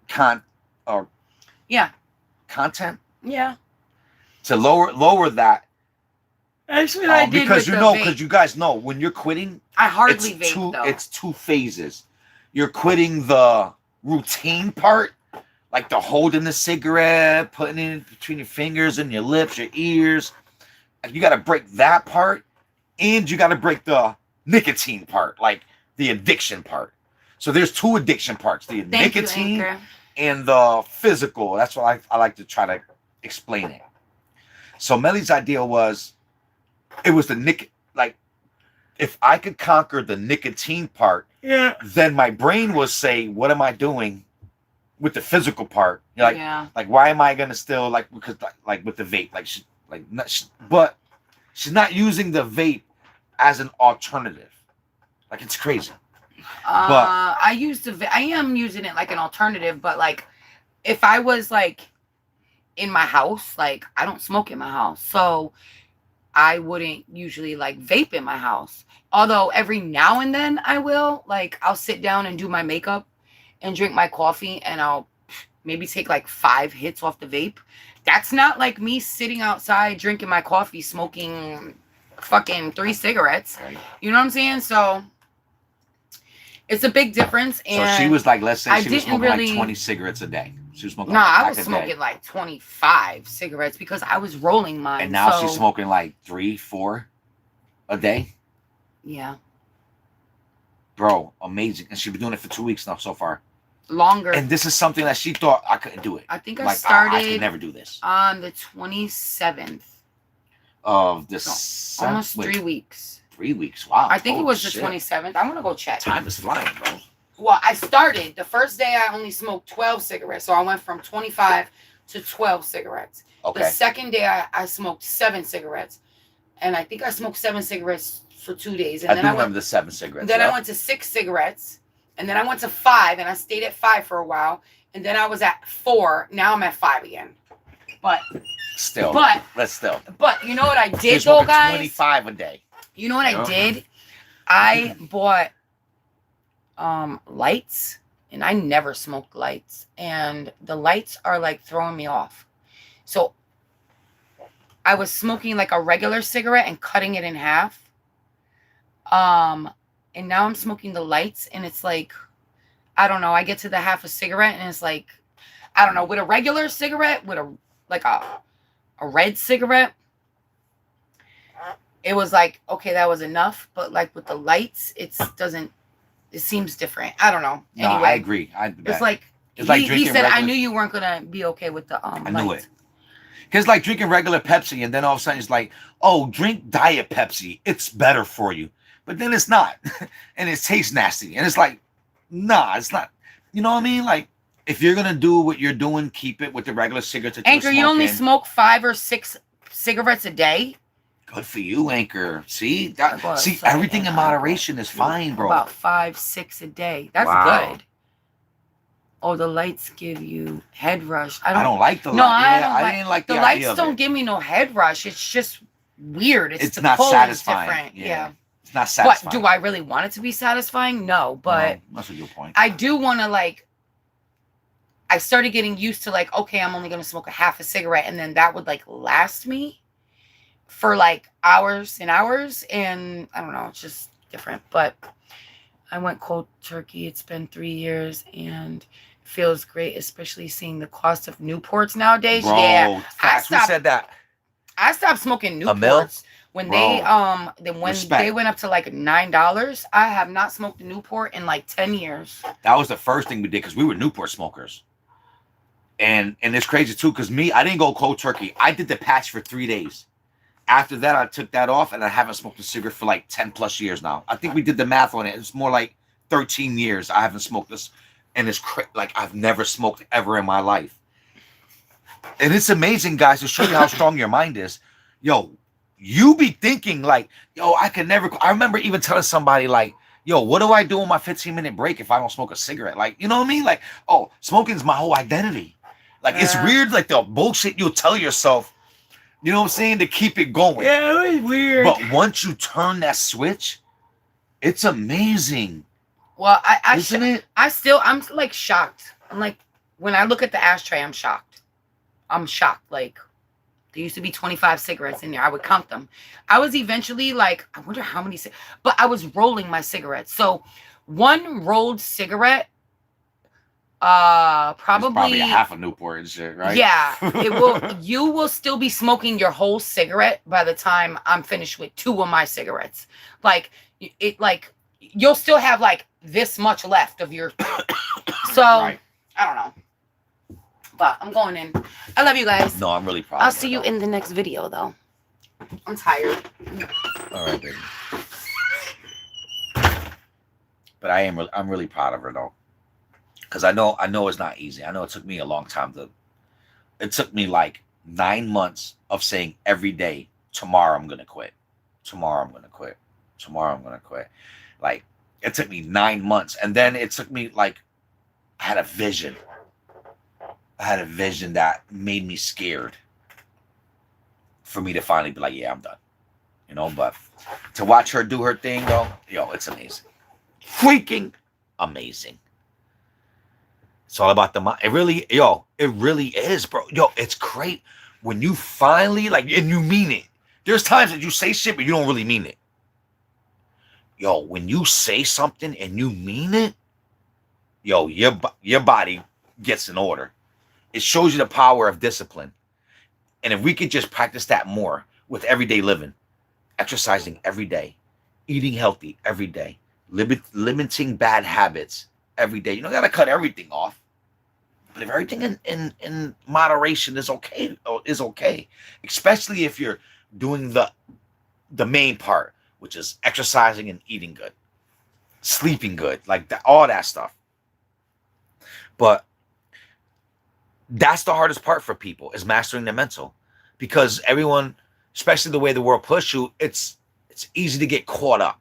content. Yeah. To lower that. That's what I did because with because you guys know when you're quitting, I hardly vape, though. It's two phases. You're quitting the routine part, like the holding the cigarette, putting it between your fingers and your lips, your ears. You got to break that part, and you got to break the nicotine part, like the addiction part. So there's two addiction parts: the nicotine and the physical. That's what I like to try to explain it. So Melly's idea was, it was like, if I could conquer the nicotine part, then my brain will say, what am I doing with the physical part. You're like, Yeah. like, why am I gonna still like, because like with the vape, like she, like not, but she's not using the vape as an alternative. Like, it's crazy. But I am using it like an alternative, but like if I was like in my house, like I don't smoke in my house, so I wouldn't usually like vape in my house. Although every now and then I will, like I'll sit down and do my makeup and drink my coffee, and I'll maybe take like 5 hits off the vape. That's not like me sitting outside drinking my coffee, smoking fucking 3 cigarettes. right. You know what I'm saying? So it's a big difference. And So she was like, let's say I she was didn't smoking really- like 20 cigarettes a day. She was smoking No, like a I pack was a smoking day. like 25 cigarettes because I was rolling mine. And now so, she's smoking like 3, 4 a day. Yeah. Bro, amazing. And she's been doing it for 2 weeks now so far. Longer. And this is something that she thought I couldn't do it. I think I Like, started I could never do this. on the 27th. Of this Almost 3 weeks. 3 weeks. Wow. I think it was the shit. 27th. I'm going to go check. Time is flying, bro. Well, I started. The first day I only smoked 12 cigarettes. So I went from 25 to 12 cigarettes. Okay. The second day I smoked 7 cigarettes. And I think I smoked 7 cigarettes for 2 days. And I then do I went, remember the 7 cigarettes. then yeah. I went to 6 cigarettes. And then I went to 5. And I stayed at 5 for a while. And then I was at 4. Now I'm at 5 again. But Let's still. But you know what I did She's though, smoking guys? 25 a day. You know what Yeah. I did? I bought lights, and I never smoked lights, and the lights are like throwing me off. So I was smoking like a regular cigarette and cutting it in half. And now I'm smoking the lights, and it's like, I don't know, I get to the half a cigarette and it's like, I don't know, with a regular cigarette, with a red cigarette, it was like, okay, that was enough. But like with the lights, it seems different. I don't know. No, Anyway, I agree. it's like, It's like he drinking said, I regular- knew you weren't going to be okay with the I knew lights. it. Because like drinking regular Pepsi, and then all of a sudden it's like, oh, drink Diet Pepsi. It's better for you. But then it's not. And it tastes nasty. And it's like, nah, it's not. You know what I mean? Like, if you're going to do what you're doing, keep it with the regular cigarettes that Anchor, you only smoke 5 or 6 cigarettes a day? Good for you, Anchor. See? Well, See, it's like, everything in moderation is fine, bro. About 5, 6 a day. That's Wow. good. Oh, the lights give you head rush. I don't like the No, light. I Yeah, don't I didn't like the lights idea of don't it. give me no head rush. It's just weird. It's the not pull is satisfying. different. Yeah. It's not But satisfying. do I really want it to be satisfying? No, but No, that's a good point. I do want to like. I started getting used to like, okay, I'm only gonna smoke a half a cigarette, and then that would like last me for like hours and hours, and I don't know, it's just different. But I went cold turkey. It's been 3 years, and it feels great, especially seeing the cost of Newports nowadays. Bro, Yeah, facts. Who stopped- said that? I stopped smoking A mil? Newports when Bro, they went up to like $9. I have not smoked a Newport in like 10 years. That was the first thing we did because we were Newport smokers. And it's crazy too because I didn't go cold turkey. I did the patch for 3 days. After that, I took that off, and I haven't smoked a cigarette for like 10 plus years now. I think we did the math on it. It's more like 13 years I haven't smoked this. And it's like I've never smoked ever in my life. And it's amazing, guys, to show you how strong your mind is. Yo, you be thinking like, yo, I could never. I remember even telling somebody like, yo, what do I do on my 15-minute break if I don't smoke a cigarette? Like, you know what I mean? Like, oh, smoking's my whole identity. Like, it's Yeah. weird, like the bullshit you'll tell yourself, you know what I'm saying, to keep it going. Yeah, it was weird. But once you turn that switch, it's amazing. Well, Isn't it? I'm like shocked. I'm like, when I look at the ashtray, I'm shocked. I'm shocked. Like, there used to be 25 cigarettes in there. I would count them. I was eventually like, I wonder how many, but I was rolling my cigarettes. So one rolled cigarette, It's probably probably a half a Newport and shit, right? Yeah, you will still be smoking your whole cigarette by the time I'm finished with 2 of my cigarettes. Like you'll still have like this much left of your. So Right. I don't know, but I'm going in. I love you guys. No, I'm really proud. I'll of her, see you though. in the next video though. I'm tired. All right, baby. But I'm really proud of her though. Because I know it's not easy. I know it took me a long time to. It took me like 9 months of saying every day, tomorrow I'm gonna quit. Tomorrow I'm gonna quit. Tomorrow I'm gonna quit. Like it took me 9 months, and then it took me like I had a vision. I had a vision that made me scared for me to finally be like, yeah, I'm done. But to watch her do her thing though, it's amazing. Freaking amazing. It's all about the mind. It really is, bro. It's great when you finally and you mean it. There's times that you say shit, but you don't really mean it. When you say something and you mean it, your body gets in order. It shows you the power of discipline. And if we could just practice that more with everyday living, exercising every day, eating healthy every day, limiting bad habits every day. You don't gotta cut everything off. But if everything in moderation is okay, especially if you're doing the main part, which is exercising and eating good, sleeping good, like that, all that stuff. But that's the hardest part for people is mastering the mental, because everyone, especially the way the world pushes you, it's easy to get caught up.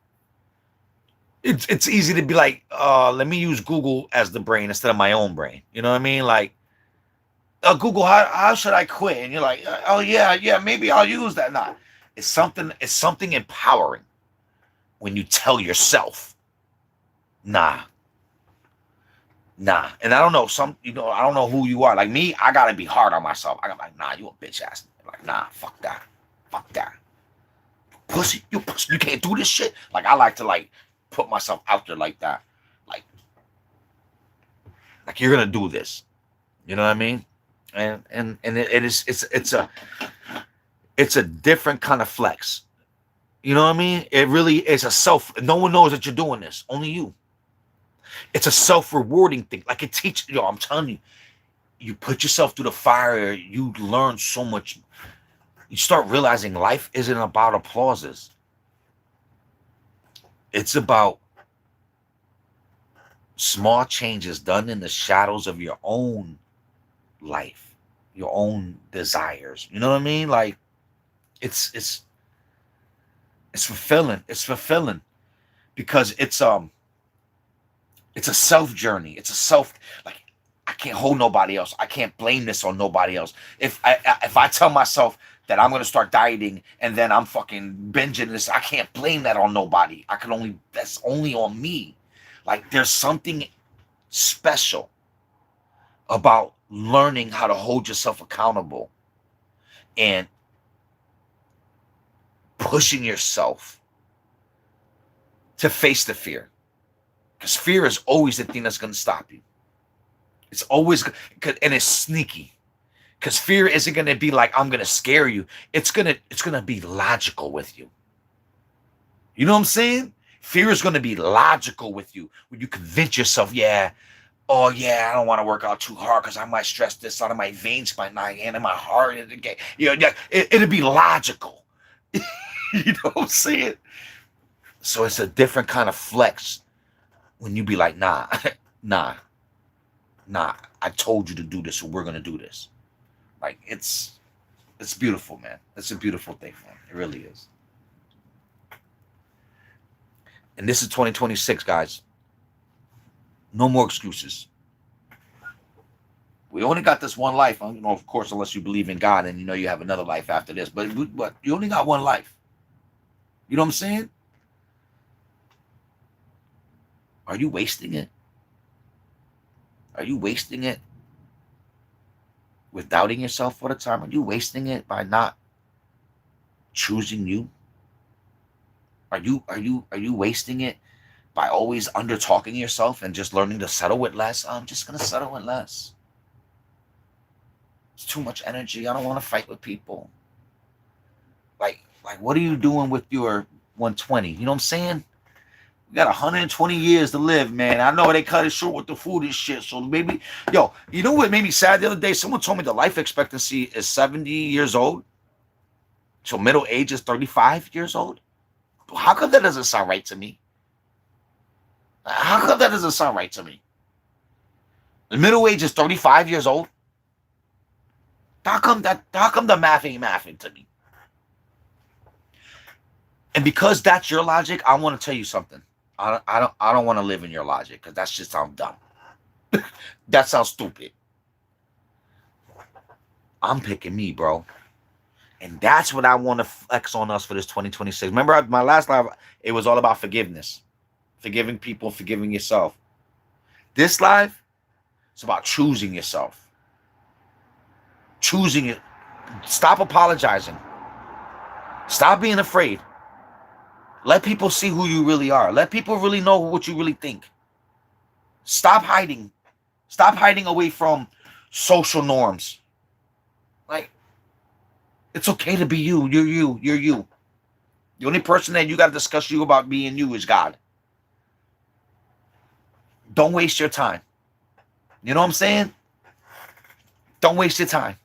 It's easy to be like, let me use Google as the brain instead of my own brain. You know what I mean? Like, Google, how should I quit? And you're like, oh yeah, maybe I'll use that. Nah, it's something empowering when you tell yourself, nah. And I don't know, I don't know who you are. Like me, I gotta be hard on myself. I gotta be like, nah, you a bitch ass. Like, nah, fuck that. Pussy, you can't do this shit. Like, I like to put myself out there like that. Like you're gonna do this. You know what I mean? And it's a different kind of flex. You know what I mean? It really is a self. No one knows that you're doing this. Only you. It's a self-rewarding thing. Like it teaches. I'm telling you, you put yourself through the fire. You learn so much. You start realizing life isn't about applauses. It's about small changes done in the shadows of your own life, your own desires. You know what I mean? Like it's fulfilling. It's fulfilling because it's a self journey. It's a self, like, I can't hold nobody else. I can't blame this on nobody else. If I tell myself that I'm gonna start dieting and then I'm fucking binging this, I can't blame that on nobody. That's only on me. Like, there's something special about learning how to hold yourself accountable and pushing yourself to face the fear. Because fear is always the thing that's going to stop you. It's always, and it's sneaky. Because fear isn't going to be like, I'm going to scare you. It's going to be logical with you. You know what I'm saying? Fear is going to be logical with you. When you convince yourself, I don't want to work out too hard because I might stress this out of my veins, my and in my heart. It'll be logical. You know what I'm saying? So it's a different kind of flex when you be like, nah, I told you to do this, so we're going to do this. Like, it's beautiful, man. It's a beautiful thing, man. It really is. And this is 2026, guys. No more excuses. We only got this one life. Of course, unless you believe in God and you have another life after this. But you only got one life. You know what I'm saying? Are you wasting it? Are you wasting it with doubting yourself all the time? Are you wasting it by not choosing you? Are you wasting it by always under talking yourself and just learning to settle with less? I'm just gonna settle with less. It's too much energy. I don't want to fight with people. Like what are you doing with your 120? You know what I'm saying? You got 120 years to live, man. I know they cut it short with the food and shit. So maybe, you know what made me sad the other day? Someone told me the life expectancy is 70 years old. So middle age is 35 years old. How come that doesn't sound right to me? How come that doesn't sound right to me? The middle age is 35 years old. How come the math ain't mathing to me? And because that's your logic, I want to tell you something. I don't want to live in your logic because that shit sounds dumb. That sounds stupid. I'm picking me, bro. And that's what I want to flex on us for this 2026. Remember my last live, it was all about forgiveness. Forgiving people, forgiving yourself. This live, it's about choosing yourself. Choosing it. Stop apologizing. Stop being afraid. Let people see who you really are. Let people really know what you really think. Stop hiding. Stop hiding away from social norms. Like, it's okay to be you. You're you. You're you. The only person that you got to discuss you about being you is God. Don't waste your time. You know what I'm saying? Don't waste your time.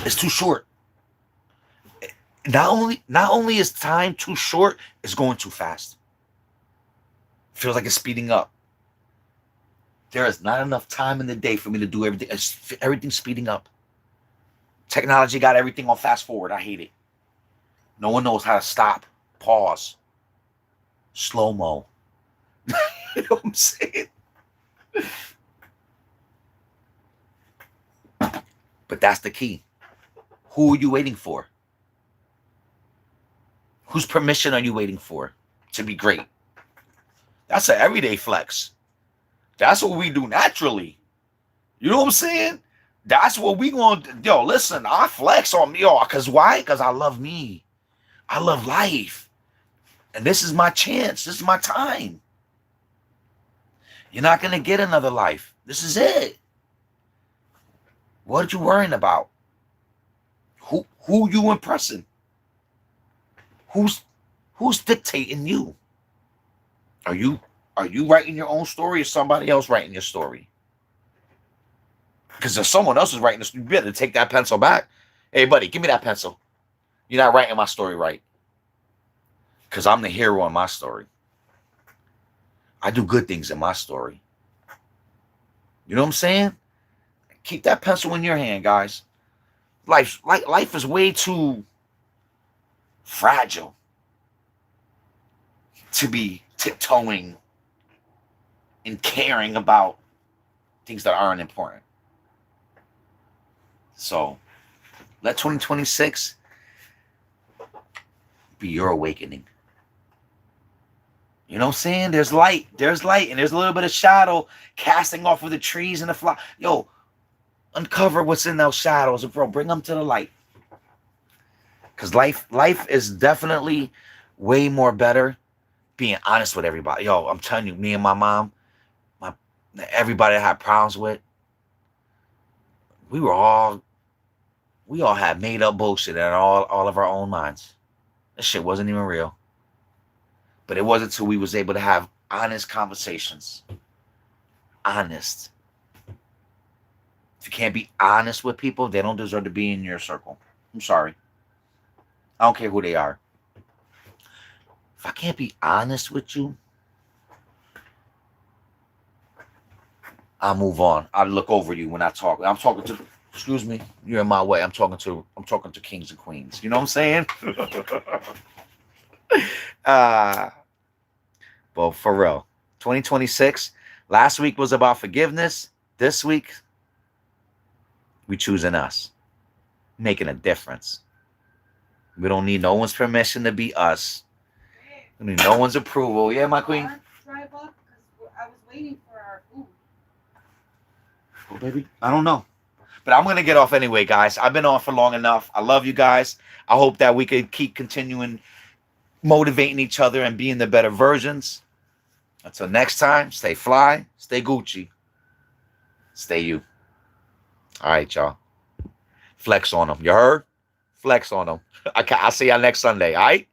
It's too short. Not only is time too short, it's going too fast. Feels like it's speeding up. There is not enough time in the day for me to do everything. Everything's speeding up. Technology got everything on fast forward. I hate it. No one knows how to stop, pause, slow-mo. You know what I'm saying? But that's the key. Who are you waiting for? Whose permission are you waiting for to be great? That's an everyday flex. That's what we do naturally. You know what I'm saying? That's what we going to, yo, listen, I flex on me, yo, because why? Because I love me. I love life. And this is my chance. This is my time. You're not going to get another life. This is it. What are you worrying about? Who you impressing? Who's dictating you? Are you writing your own story or somebody else writing your story? Because if someone else is writing this, you better take that pencil back. Hey, buddy, give me that pencil. You're not writing my story right. Because I'm the hero in my story. I do good things in my story. You know what I'm saying? Keep that pencil in your hand, guys. Life is way too fragile to be tiptoeing and caring about things that aren't important. So let 2026 be your awakening. You know what I'm saying? There's light, and there's a little bit of shadow casting off of the trees and the fly. Yo, uncover what's in those shadows, bro. Bring them to the light. Because life is definitely way more better being honest with everybody. Yo, I'm telling you, me and my mom, everybody I had problems with, we all had made up bullshit in all of our own minds. That shit wasn't even real. But it wasn't until we was able to have honest conversations. Honest. If you can't be honest with people, they don't deserve to be in your circle. I'm sorry. I don't care who they are. If I can't be honest with you, I'll move on. I'll look over you when I talk. I'm talking to, excuse me, you're in my way. I'm talking to kings and queens. You know what I'm saying? But for real, 2026, last week was about forgiveness. This week, we choosing us, making a difference. We don't need no one's permission to be us. We need no one's approval. Yeah, my queen? Drive up because I was waiting for our food. Oh, baby? I don't know. But I'm going to get off anyway, guys. I've been on for long enough. I love you guys. I hope that we could keep continuing motivating each other and being the better versions. Until next time, stay fly, stay Gucci, stay you. All right, y'all. Flex on them. You heard? Flex on them. I'll see y'all next Sunday, all right?